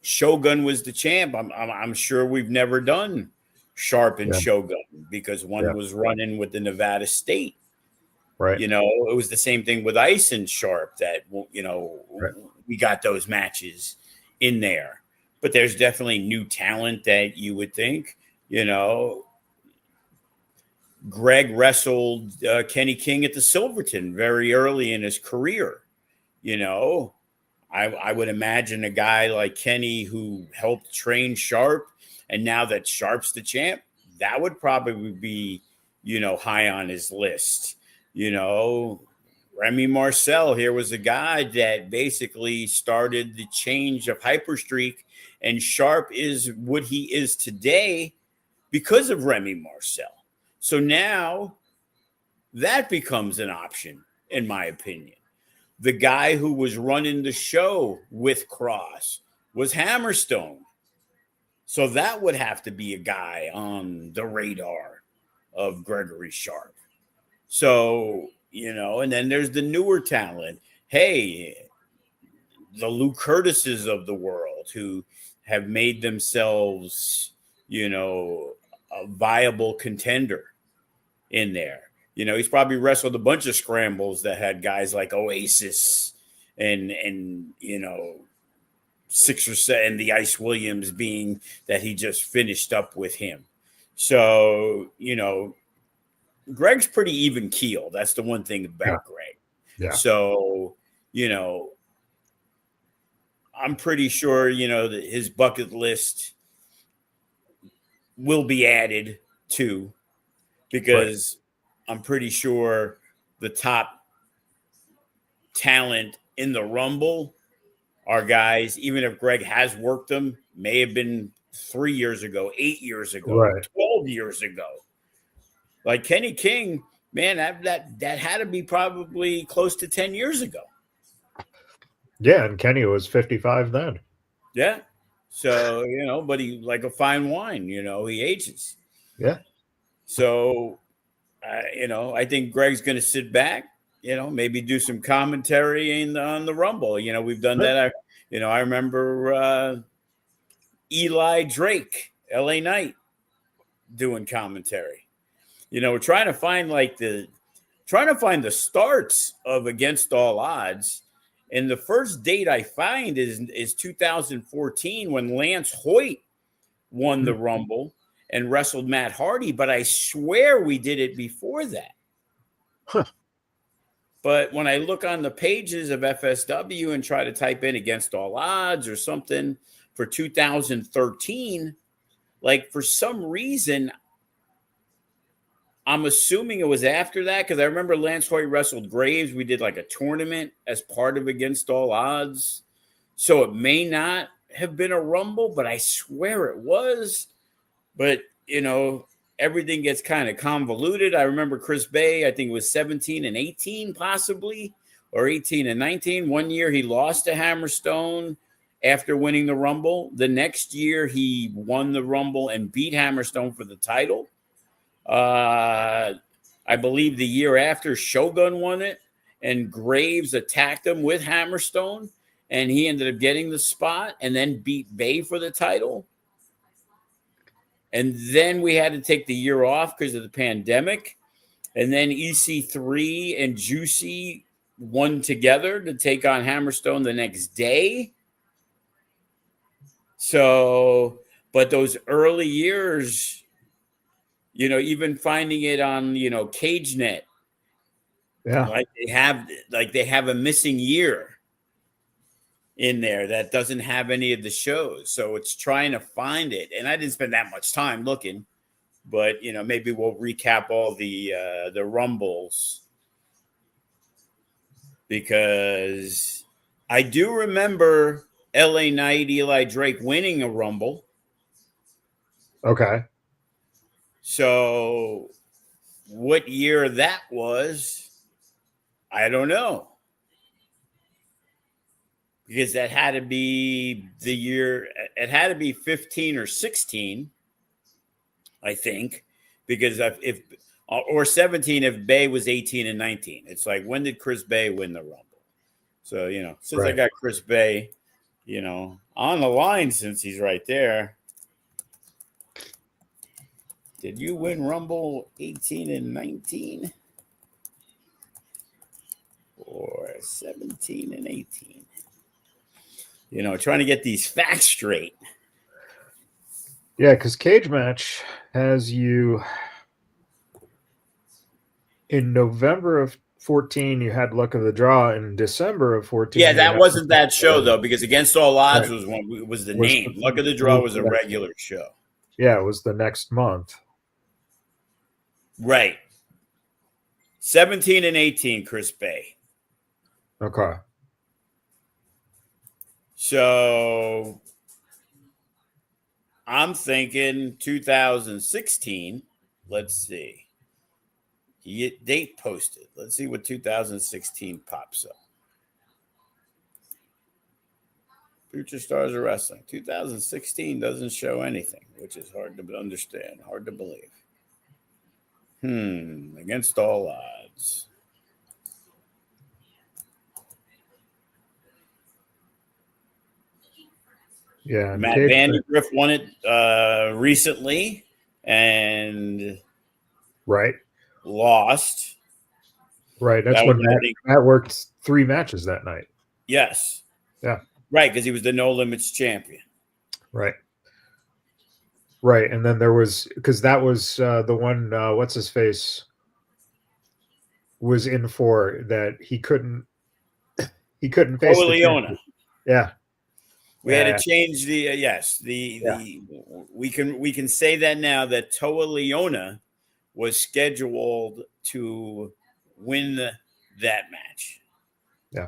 Shogun was the champ. I'm sure we've never done Sharp and Yeah. Shogun because one was running with the Nevada State. Right. It was the same thing with Ice and Sharp that, Right. we got those matches in there. But there's definitely new talent that you would think, Greg wrestled Kenny King at the Silverton very early in his career. I would imagine a guy like Kenny who helped train Sharp, and now that Sharp's the champ, that would probably be, high on his list. Remy Marcel here was a guy that basically started the change of Hyperstreak, and Sharp is what he is today because of Remy Marcel. So now that becomes an option, in my opinion. The guy who was running the show with Cross was Hammerstone. So that would have to be a guy on the radar of Gregory Sharp. So, and then there's the newer talent. Hey, the Lou Curtises of the world who have made themselves, a viable contender in there. He's probably wrestled a bunch of scrambles that had guys like Oasis and 6 or 7, the Ice Williams being that he just finished up with him. So, Greg's pretty even keel. That's the one thing about Greg. Yeah. So, I'm pretty sure, that his bucket list will be added to, because I'm pretty sure the top talent in the Rumble are guys, even if Greg has worked them, may have been 3 years ago, 8 years ago, 12 years ago. Like Kenny King, man, that had to be probably close to 10 years ago. Yeah, and Kenny was 55 then. Yeah. So, but he, like a fine wine, he ages. Yeah. So, I think Greg's going to sit back, maybe do some commentary on the Rumble. We've done that. I remember Eli Drake, LA Knight, doing commentary. We're trying to find the starts of Against All Odds. And the first date I find is 2014 when Lance Hoyt won the Rumble and wrestled Matt Hardy. But I swear we did it before that. Huh. But when I look on the pages of FSW and try to type in Against All Odds or something for 2013, like for some reason, I'm assuming it was after that, because I remember Lance Hoyt wrestled Graves. We did like a tournament as part of Against All Odds. So it may not have been a Rumble, but I swear it was. But, everything gets kind of convoluted. I remember Chris Bay, I think it was 17 and 18 possibly, or 18 and 19. One year he lost to Hammerstone after winning the Rumble. The next year he won the Rumble and beat Hammerstone for the title. I believe the year after Shogun won it and Graves attacked him with Hammerstone and he ended up getting the spot and then beat Bay for the title. And then we had to take the year off because of the pandemic. And then EC3 and Juicy won together to take on Hammerstone the next day. So, but those early years, even finding it on, CageNet, like they have a missing year in there that doesn't have any of the shows. So it's trying to find it. And I didn't spend that much time looking, but maybe we'll recap all the Rumbles, because I do remember LA Knight, Eli Drake winning a Rumble. Okay. So what year that was, I don't know. Because that had to be the year, it had to be 15 or 16. I think, because if or 17 if Bay was 18 and 19. It's like, when did Chris Bay win the Rumble? So, since I got Chris Bay, on the line, since he's right there. Did you win Rumble 18 and 19? Or 17 and 18? Trying to get these facts straight. Yeah, because Cage Match has you in November of 14, you had Luck of the Draw. In December of 14, yeah, that wasn't that show though, because Against All Odds was the name. Luck of the Draw was a regular show. Yeah, it was the next month. Right. 17 and 18, Chris Bay. Okay. So I'm thinking 2016. Let's see. Date posted. Let's see what 2016 pops up. Future Stars of Wrestling. 2016 doesn't show anything, which is hard to understand, hard to believe. Against All Odds. Yeah, Matt Vandergriff won it recently and lost. Right, that's when Matt worked 3 matches that night. Yes. Yeah. Right, because he was the No Limits champion. Right. Right, and then there was, because that was the one, what's his face was in for, that he couldn't face Leona. Yeah. We had to change we can say that now, that Toa Leona was scheduled to win that match. Yeah.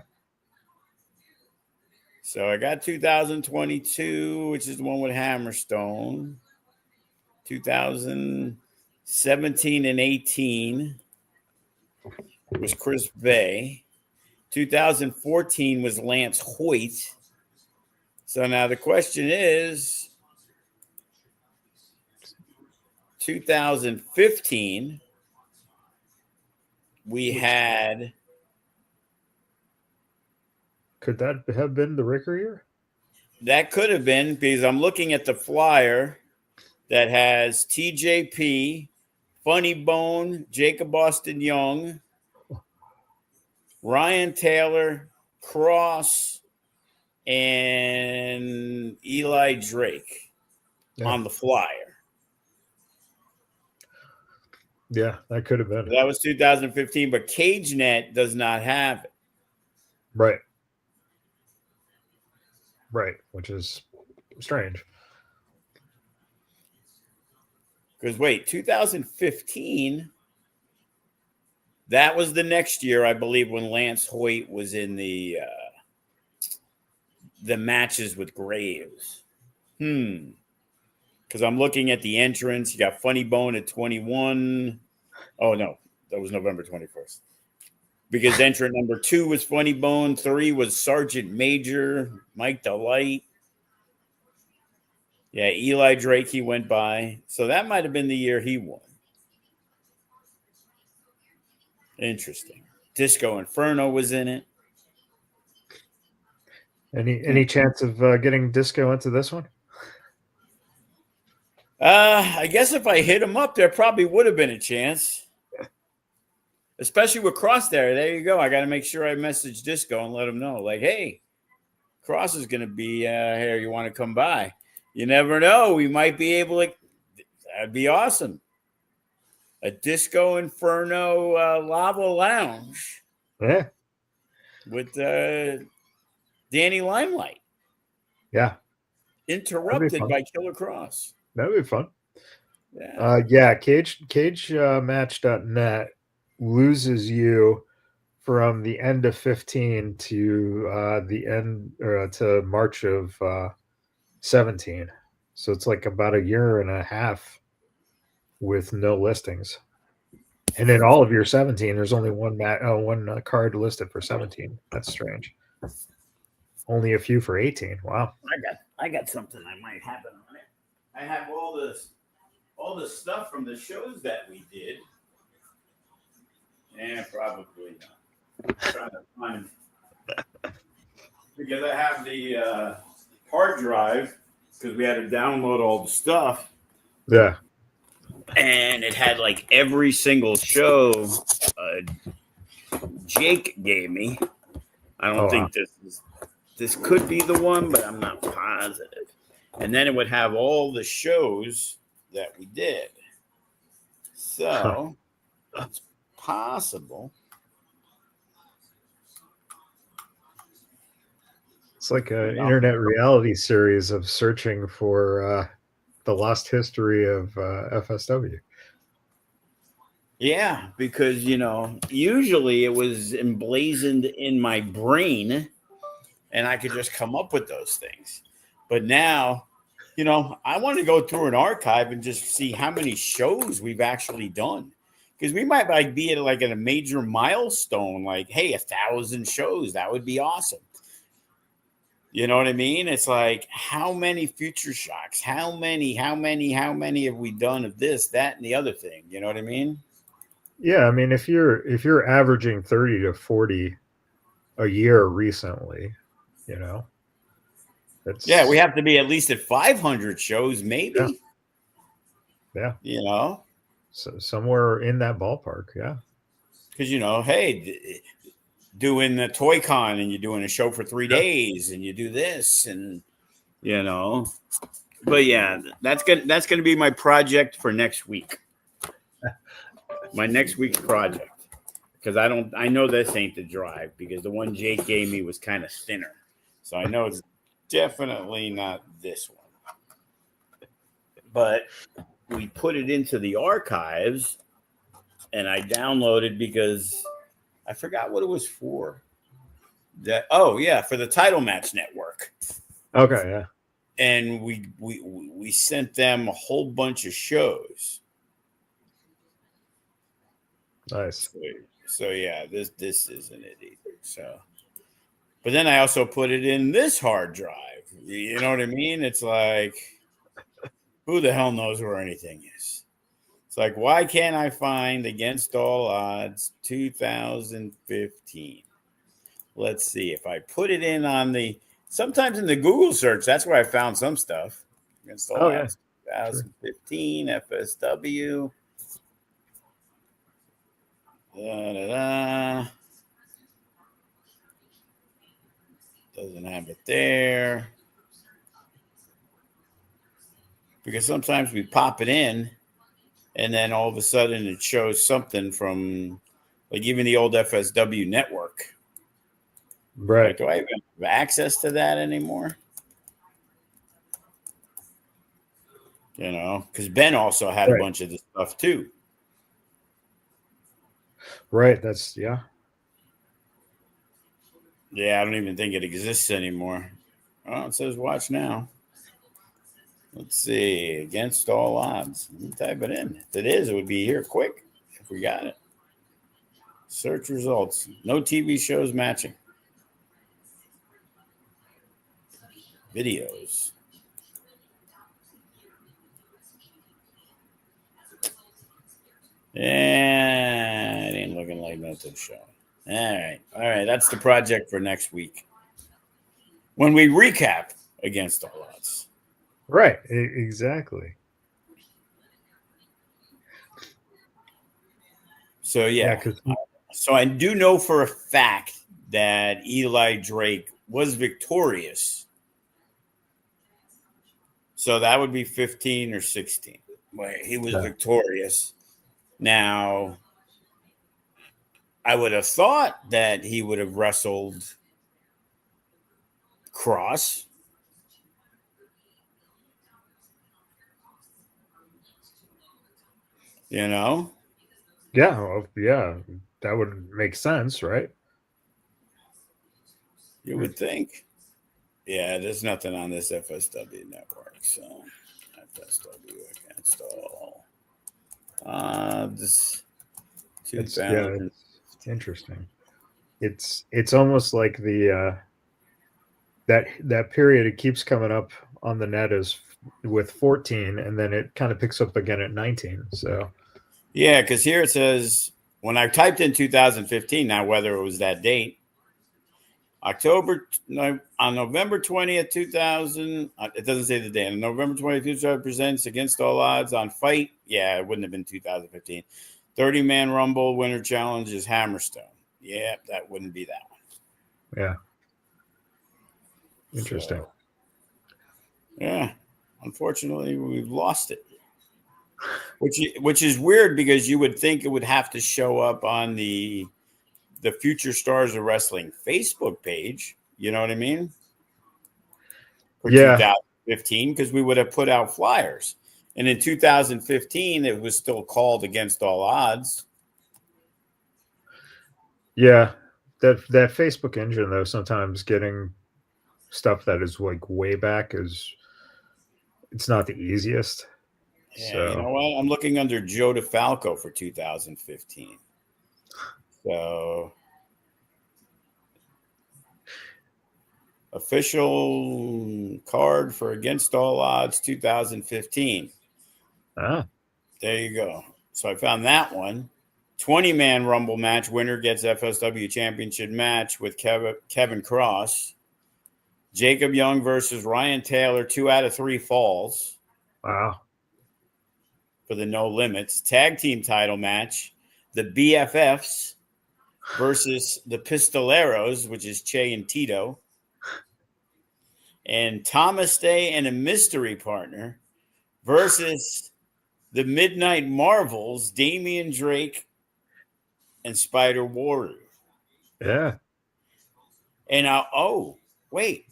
So I got 2022, which is the one with Hammerstone. 2017 and 18 was Chris Bay. 2014 was Lance Hoyt. So now the question is, 2015, we had. Could that have been the Ricker year? That could have been, because I'm looking at the flyer that has TJP, Funny Bone, Jacob Austin Young, Ryan Taylor, Cross, and Eli Drake on the flyer. Yeah, that could have been. That was 2015, but CageNet does not have it. Right. Right, which is strange. Because wait, 2015, that was the next year, I believe, when Lance Hoyt was in the matches with Graves. Because I'm looking at the entrance. You got Funny Bone at 21. Oh, no, that was November 21st. Because entrant number 2 was Funny Bone. 3 was Sergeant Major, Mike Delight. Yeah, Eli Drake, he went by. So that might have been the year he won. Interesting. Disco Inferno was in it. Any chance of getting Disco into this one? I guess if I hit him up, there probably would have been a chance. Especially with Cross there. There you go. I got to make sure I message Disco and let him know. Like, hey, Cross is going to be here. You want to come by? You never know. We might be able to. That'd be awesome. A Disco Inferno Lava Lounge. Yeah. With Danny Limelight. Yeah. Interrupted by Killer Cross. That would be fun. Yeah. Cagematch.net loses you from the end of 15 to the end to March of 17. So it's like about a year and a half with no listings. And in all of your 17, there's only one card listed for 17. That's strange. Only a few for 18. Wow. I got something I might have on it. I have all all the stuff from the shows that we did. And probably not. I'm trying to find, because I have the hard drive because we had to download all the stuff. Yeah. And it had like every single show Jake gave me. I don't think this could be the one, but I'm not positive. And then it would have all the shows that we did. So it's possible. It's like an internet reality series of searching for the lost history of FSW. Yeah, because, usually it was emblazoned in my brain and I could just come up with those things. But now, I want to go through an archive and just see how many shows we've actually done. Because we might be at a major milestone, like, hey, 1,000 shows. That would be awesome. You know what I mean? It's like, how many Future Shocks? How many have we done of this, that, and the other thing? You know what I mean? Yeah, I mean, if you're averaging 30 to 40 a year recently, yeah, we have to be at least at 500 shows, maybe. Yeah. So somewhere in that ballpark, yeah. Because hey, doing the Toy Con and you're doing a show for 3 days and you do this and but yeah, that's gonna be my project for next week. My next week's project. Because I know this ain't the drive, because the one Jake gave me was kind of thinner. So I know it's definitely not this one. But we put it into the archives and I downloaded because I forgot what it was for. For the Title Match Network. Okay, yeah. And we sent them a whole bunch of shows. Nice. So yeah, this isn't it either. So, but then I also put it in this hard drive. You know what I mean? It's like, who the hell knows where anything is? It's like, why can't I find Against All Odds 2015? Let's see if I put it in on sometimes in the Google search. That's where I found some stuff. Against All Odds 2015 FSW. Doesn't have it there. Because sometimes we pop it in and then all of a sudden it shows something from like even the old FSW network. Right. Like, do I even have access to that anymore? Because Ben also had a bunch of this stuff too. Right. That's, yeah. Yeah, I don't even think it exists anymore. Oh, it says watch now. Let's see. Against All Odds. Let me type it in. If it is, it would be here quick if we got it. Search results. No TV shows matching. Videos. Yeah, it ain't looking like nothing showing. All right. That's the project for next week. When we recap Against All Odds. Right. Exactly. So, yeah. So I do know for a fact that Eli Drake was victorious. So that would be 15 or 16. Wait, he was victorious. Now, I would have thought that he would have wrestled Cross. Yeah, well, yeah, that would make sense, right? You would think. Yeah, there's nothing on this FSW network, so FSW Against All Odds 2000. It's interesting. It's almost like the that period it keeps coming up on the net as with 14, and then it kind of picks up again at 19. So Yeah, because here it says when I typed in 2015, now whether it was that date, on November 20th, 2000, it doesn't say the day. On November 20th, 2000 presents Against All Odds on Fight. Yeah, it wouldn't have been 2015. 30-man Rumble winner challenge is Hammerstone. Yeah, that wouldn't be that one. yeah, interesting. So, yeah, unfortunately, we've lost it. Which is weird because you would think it would have to show up on the Future Stars of Wrestling Facebook page. You know what I mean? For Yeah, 2015, because we would have put out flyers. And in 2015, it was still called Against All Odds. yeah. That Facebook engine though, sometimes getting stuff that is like way back it's not the easiest. Yeah, So you know what? I'm looking under Joe DeFalco for 2015. So official card for Against All Odds 2015. ah, There you go. So I found that one. 20-man Rumble match. Winner gets FSW Championship match with Kevin Cross. Jacob Young versus Ryan Taylor. 2 out of 3 falls wow. for the No Limits. Tag team title match. The BFFs versus the Pistoleros, which is Che and Tito. And Thomas Day and a mystery partner versus the Midnight Marvels, Damian Drake and Spider Warrior. Yeah. And wait,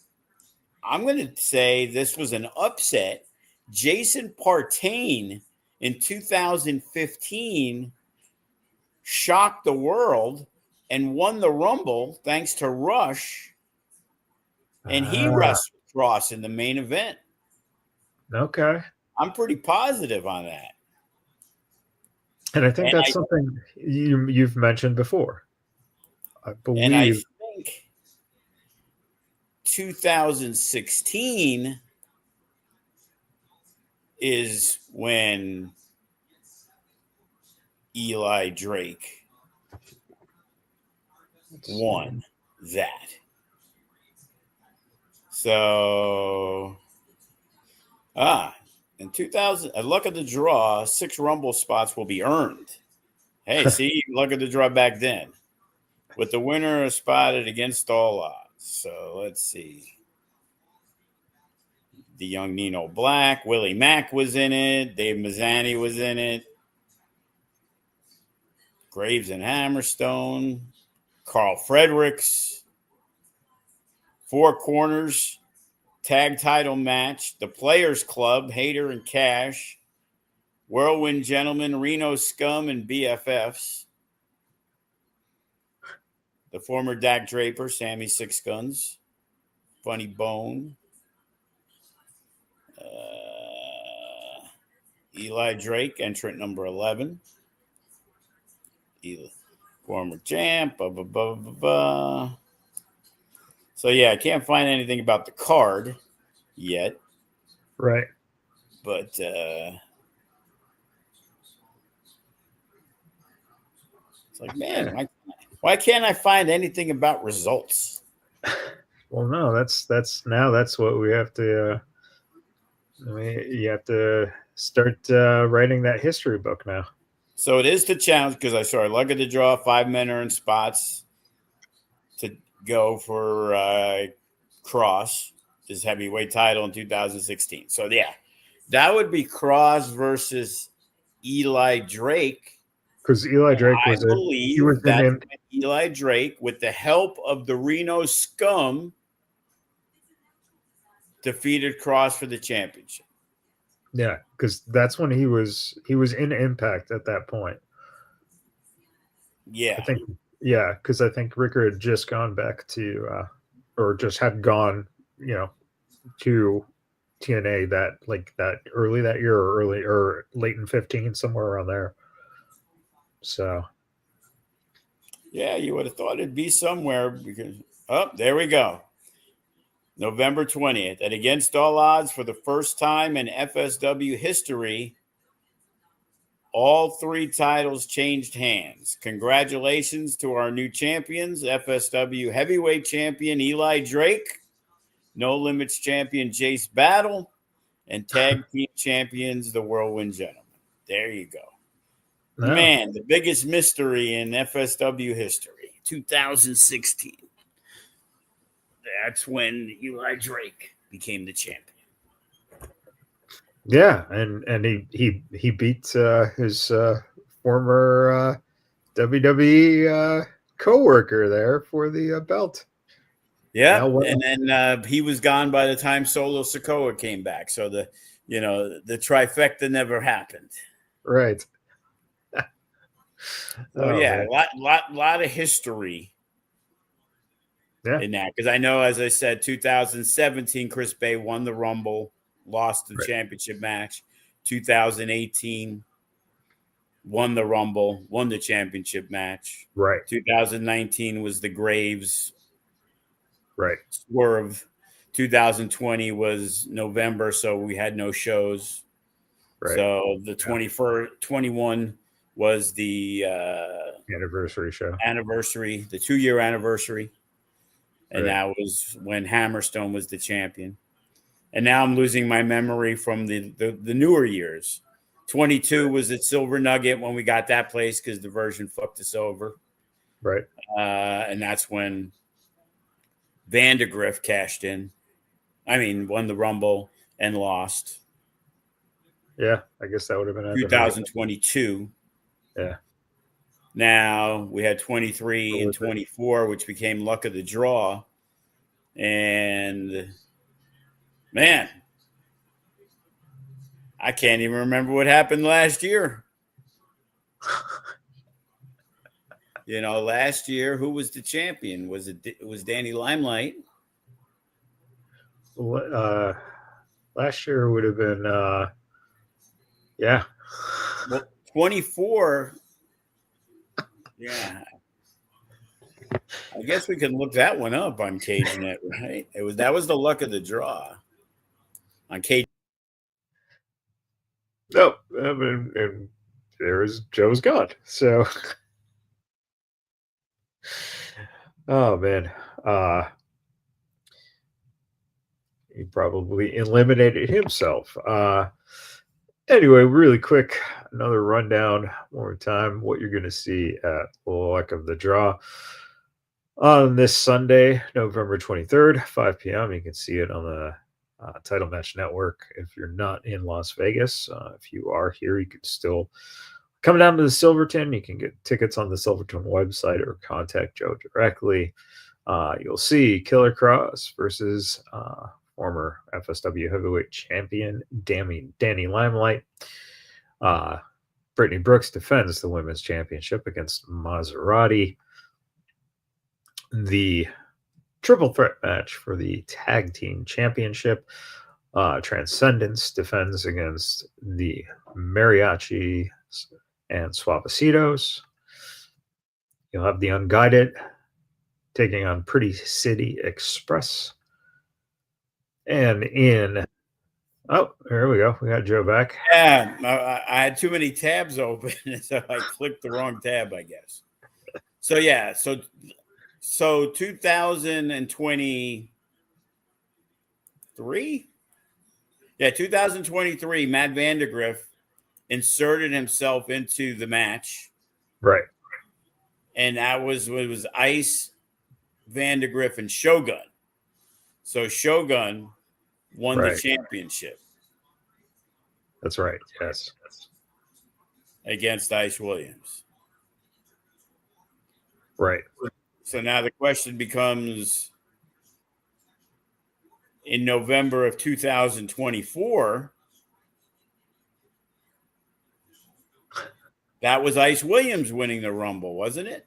I'm going to say this was an upset. Jason Partain in 2015 shocked the world and won the Rumble thanks to Rush. And he wrestled Cross in the main event. Okay. I'm pretty positive on that. And I think that's something you've mentioned before. I believe. And I think 2016 is when Eli Drake won that. So, in 2000, luck of the draw, 6 Rumble spots will be earned. Hey, see, luck of the draw back then. With the winner spotted Against All Odds. So let's see. The young Nino Black, Willie Mack was in it. Dave Mazzani was in it. Graves and Hammerstone. Carl Fredericks. 4 Corners. Tag title match. The Players Club, Hater and Cash. Whirlwind Gentlemen, Reno Scum, and BFFs. The former Dak Draper, Sammy Six Guns, Funny Bone, Eli Drake, entrant number 11, former champ, blah, blah, blah, blah, blah. So, yeah, I can't find anything about the card yet. Right. But it's like, man, why can't I find anything about results? Well, no, that's what we have to. You have to start writing that history book now. So it is the challenge because I saw luck of the draw, 5 men earned spots to go for Cross, his heavyweight title in 2016. So yeah, that would be Cross versus Eli Drake. Because Eli Drake was Eli Drake, with the help of the Reno Scum, defeated Cross for the championship. Yeah, because that's when he was in Impact at that point. Yeah, because I think Ricker had just gone back to, or just had gone, to TNA that early that year, or late in 15, somewhere around there. So, yeah, you would have thought it'd be somewhere because there we go. November 20th. And against all odds, for the first time in FSW history, all 3 titles changed hands. Congratulations to our new champions, FSW heavyweight champion Eli Drake, No Limits champion Jace Battle, and tag team champions, the Whirlwind Gentlemen. There you go. No. Man, the biggest mystery in FSW history, 2016. That's when Eli Drake became the champion. Yeah, and he beat his former WWE co-worker there for the belt. Yeah, and then he was gone by the time Solo Sikoa came back. So the trifecta never happened. Right. So yeah, a lot of history. Yeah. In that, because I know, as I said, 2017, Chris Bay won the Rumble, lost the championship match. 2018, won the Rumble, won the championship match. Right. 2019 was the Graves. Right. Swerve. 2020 was November, so we had no shows. Right. So the 21 was the anniversary show. The 2-year anniversary. And that was when Hammerstone was the champion. And now I'm losing my memory from the newer years. 22 was at Silver Nugget when we got that place because the version fucked us over. Right. And that's when Vandegrift cashed in. Won the Rumble and lost. Yeah, I guess that would have been 2022. Yeah. Now we had 23 and 24, which became luck of the draw. And man, I can't even remember what happened last year. Last year, who was the champion? It was Danny Limelight? Last year would have been, yeah. Well, 24. Yeah. I guess we can look that one up on CageNet, right? That was the luck of the draw on Cage. No, and there's Joe's gone. So, oh man, he probably eliminated himself. Anyway, really quick, another rundown one more time. What you're going to see at Luck of the Draw on this Sunday, November 23rd, 5 p.m. You can see it on the Title Match Network. If you're not in Las Vegas, if you are here, you can still come down to the Silverton. You can get tickets on the Silverton website or contact Joe directly. You'll see Killer Cross versus former FSW heavyweight champion Danny Limelight. Brittany Brooks defends the women's championship against Maserati. The triple threat match for the tag team championship. Transcendence defends against the Mariachi and Suavecitos. You'll have the Unguided taking on Pretty City Express. And there we go. We got Joe back. Yeah, I had too many tabs open, so I clicked the wrong tab, I guess. So, yeah, so 2023? Yeah, 2023, Matt Vandegrift inserted himself into the match. Right. And it was Ice, Vandegrift, and Shogun. So Shogun won the championship. That's right. Yes. Against Ice Williams. Right. So now the question becomes, in November of 2024, that was Ice Williams winning the Rumble, wasn't it?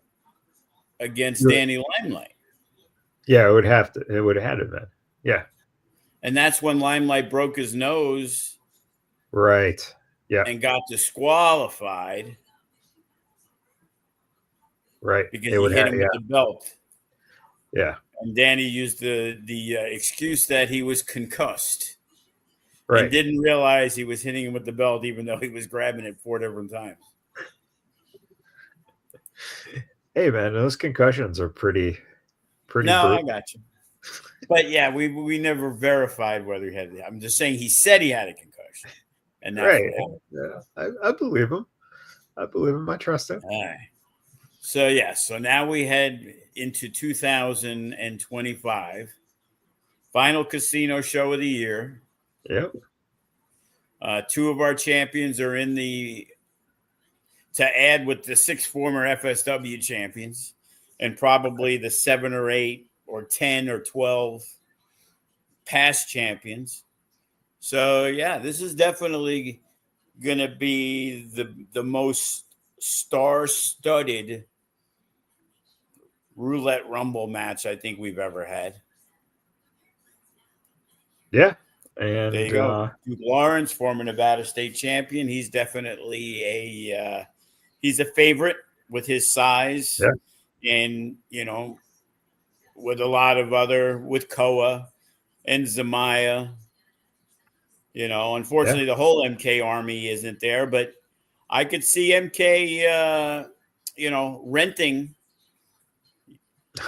Against Danny Limelight. Yeah, it would have had to been. Yeah. And that's when Limelight broke his nose. Right. Yeah. And got disqualified. Right. Because he hit him with the belt. Yeah. And Danny used the excuse that he was concussed and Right. didn't realize he was hitting him with the belt, even though he was grabbing it 4 different times. Hey man, those concussions are pretty No, brutal. I got you. But yeah, we never verified whether he had it. I'm just saying he said he had a concussion, and that's Right. what happened. Yeah. I believe him. I believe him. I trust him. All right. So yeah, so now we head into 2025, final casino show of the year. Yep. 2 of our champions are in the to add with the 6 former FSW champions, and probably the 7 or 8 or 10 or 12 past champions. So yeah, this is definitely going to be the most star-studded roulette rumble match I think we've ever had. Yeah. There And you go. Duke Lawrence, former Nevada State champion. He's definitely he's a favorite with his size, and with a lot of with Koa and Zamaya. Unfortunately, the whole MK army isn't there, but I could see MK, renting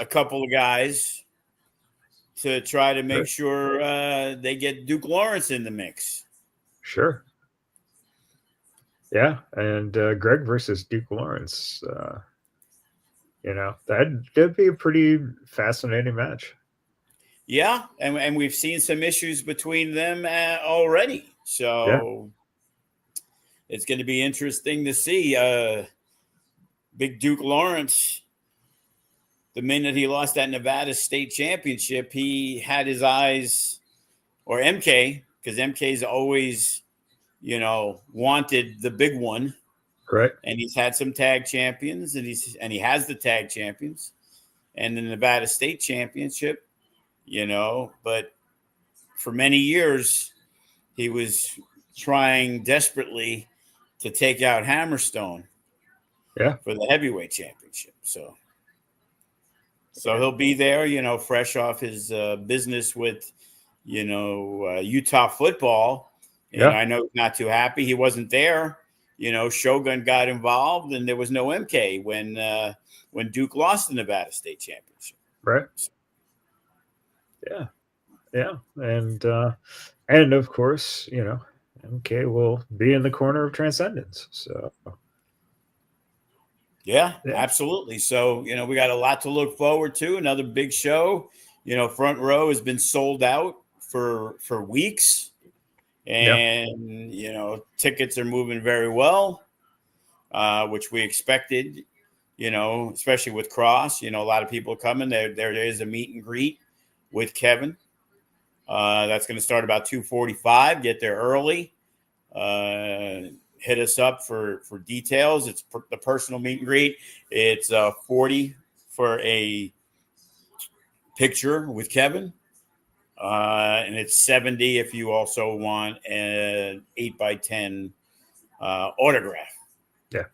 a couple of guys to try to make sure they get Duke Lawrence in the mix. Sure. Yeah, and Greg versus Duke Lawrence. That'd be a pretty fascinating match. Yeah, and we've seen some issues between them already, so it's going to be interesting to see. Big Duke Lawrence, the minute he lost that Nevada State championship, he had his eyes, or MK, because MK's always, wanted the big one. Correct. And he's had some tag champions, and he has the tag champions and the Nevada State championship, but for many years he was trying desperately to take out Hammerstone for the heavyweight championship. So he'll be there, fresh off his business with, Utah football. And I know he's not too happy. He wasn't there. Shogun got involved, and there was no MK when Duke lost the Nevada State championship. Right. Yeah. And of course, MK will be in the corner of Transcendence. So yeah, absolutely. So, we got a lot to look forward to. Another big show. Front row has been sold out for weeks. And, tickets are moving very well, which we expected, especially with Cross. A lot of people coming. There is a meet and greet with Kevin. That's going to start about 2:45. Get there early. Hit us up for details. It's the personal meet and greet. It's $40 for a picture with Kevin. And it's $70 if you also want an 8x10 autograph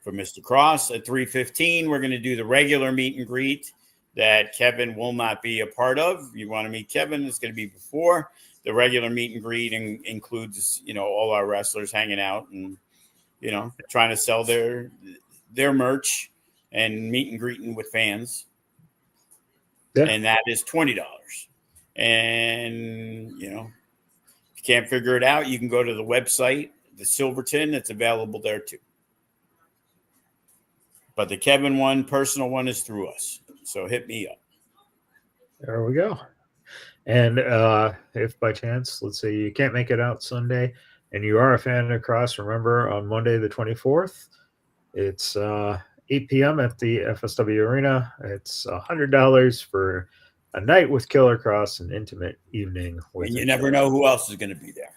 for Mr. Cross. At $3:15, we're going to do the regular meet and greet that Kevin will not be a part of. You want to meet Kevin, it's going to be before. The regular meet and greet includes, all our wrestlers hanging out and, trying to sell their merch and meet and greeting with fans. Yeah. And that is $20. And, if you can't figure it out, you can go to the website, the Silverton. It's available there too. But the Kevin one, personal one, is through us. So hit me up. There we go. And if by chance, let's say you can't make it out Sunday and you are a fan of Cross, remember on Monday the 24th, it's 8 p.m. at the FSW Arena. It's $100 for a night with Killer Cross, an intimate evening with. And you never know who else is going to be there.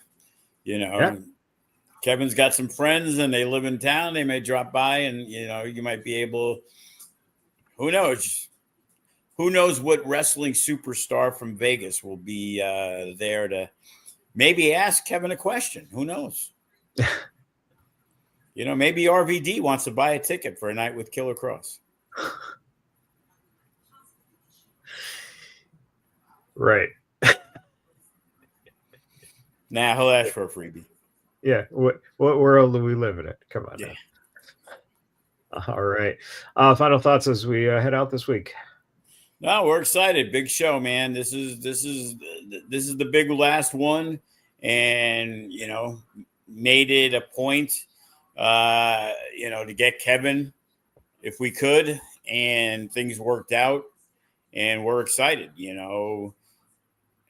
Kevin's got some friends and they live in town. They may drop by and, you might be able, who knows? Who knows what wrestling superstar from Vegas will be there to maybe ask Kevin a question. Who knows? Maybe RVD wants to buy a ticket for a night with Killer Cross. Right. Nah, he'll ask for a freebie. Yeah. What world do we live in? Come on. Yeah. Now. All right. Final thoughts as we head out this week. No, we're excited. Big show, man. This is the big last one, and made it a point, to get Kevin if we could, and things worked out, and we're excited.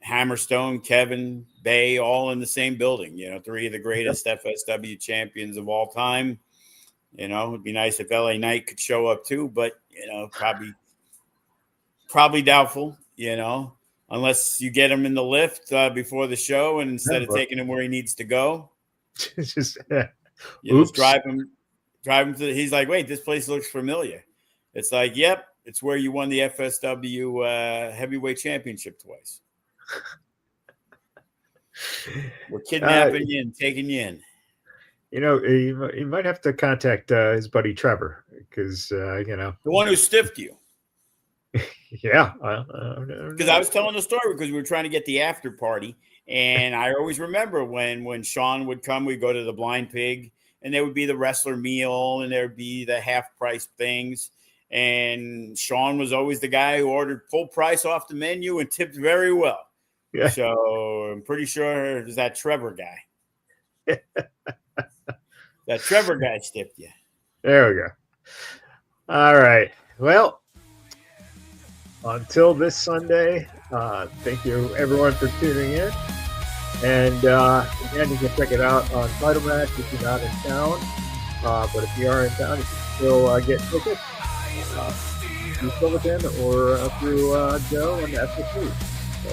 Hammerstone, Kevin, Bay, all in the same building. Three of the greatest FSW champions of all time. It'd be nice if LA Knight could show up too, but probably doubtful. Unless you get him in the lift before the show, and instead of taking him where he needs to go, just drive him to. He's like, wait, this place looks familiar. It's like, yep, it's where you won the FSW heavyweight championship twice. We're kidnapping you and taking you in. He might have to contact his buddy Trevor because the one who stiffed you. Yeah, because I was telling the story because we were trying to get the after party, and I always remember when Sean would come, we'd go to the Blind Pig, and there would be the wrestler meal, and there'd be the half price things, and Sean was always the guy who ordered full price off the menu and tipped very well. Yeah. So I'm pretty sure it was that Trevor guy. That Trevor guy stiffed you. There we go. All right. Well, until this Sunday, thank you everyone for tuning in. And again, you can check it out on Title Match if you're not in town. But if you are in town, you can still get tickets through Silverton or through Joe and SSC. So,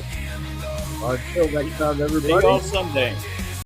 until next time, everybody. See you all someday.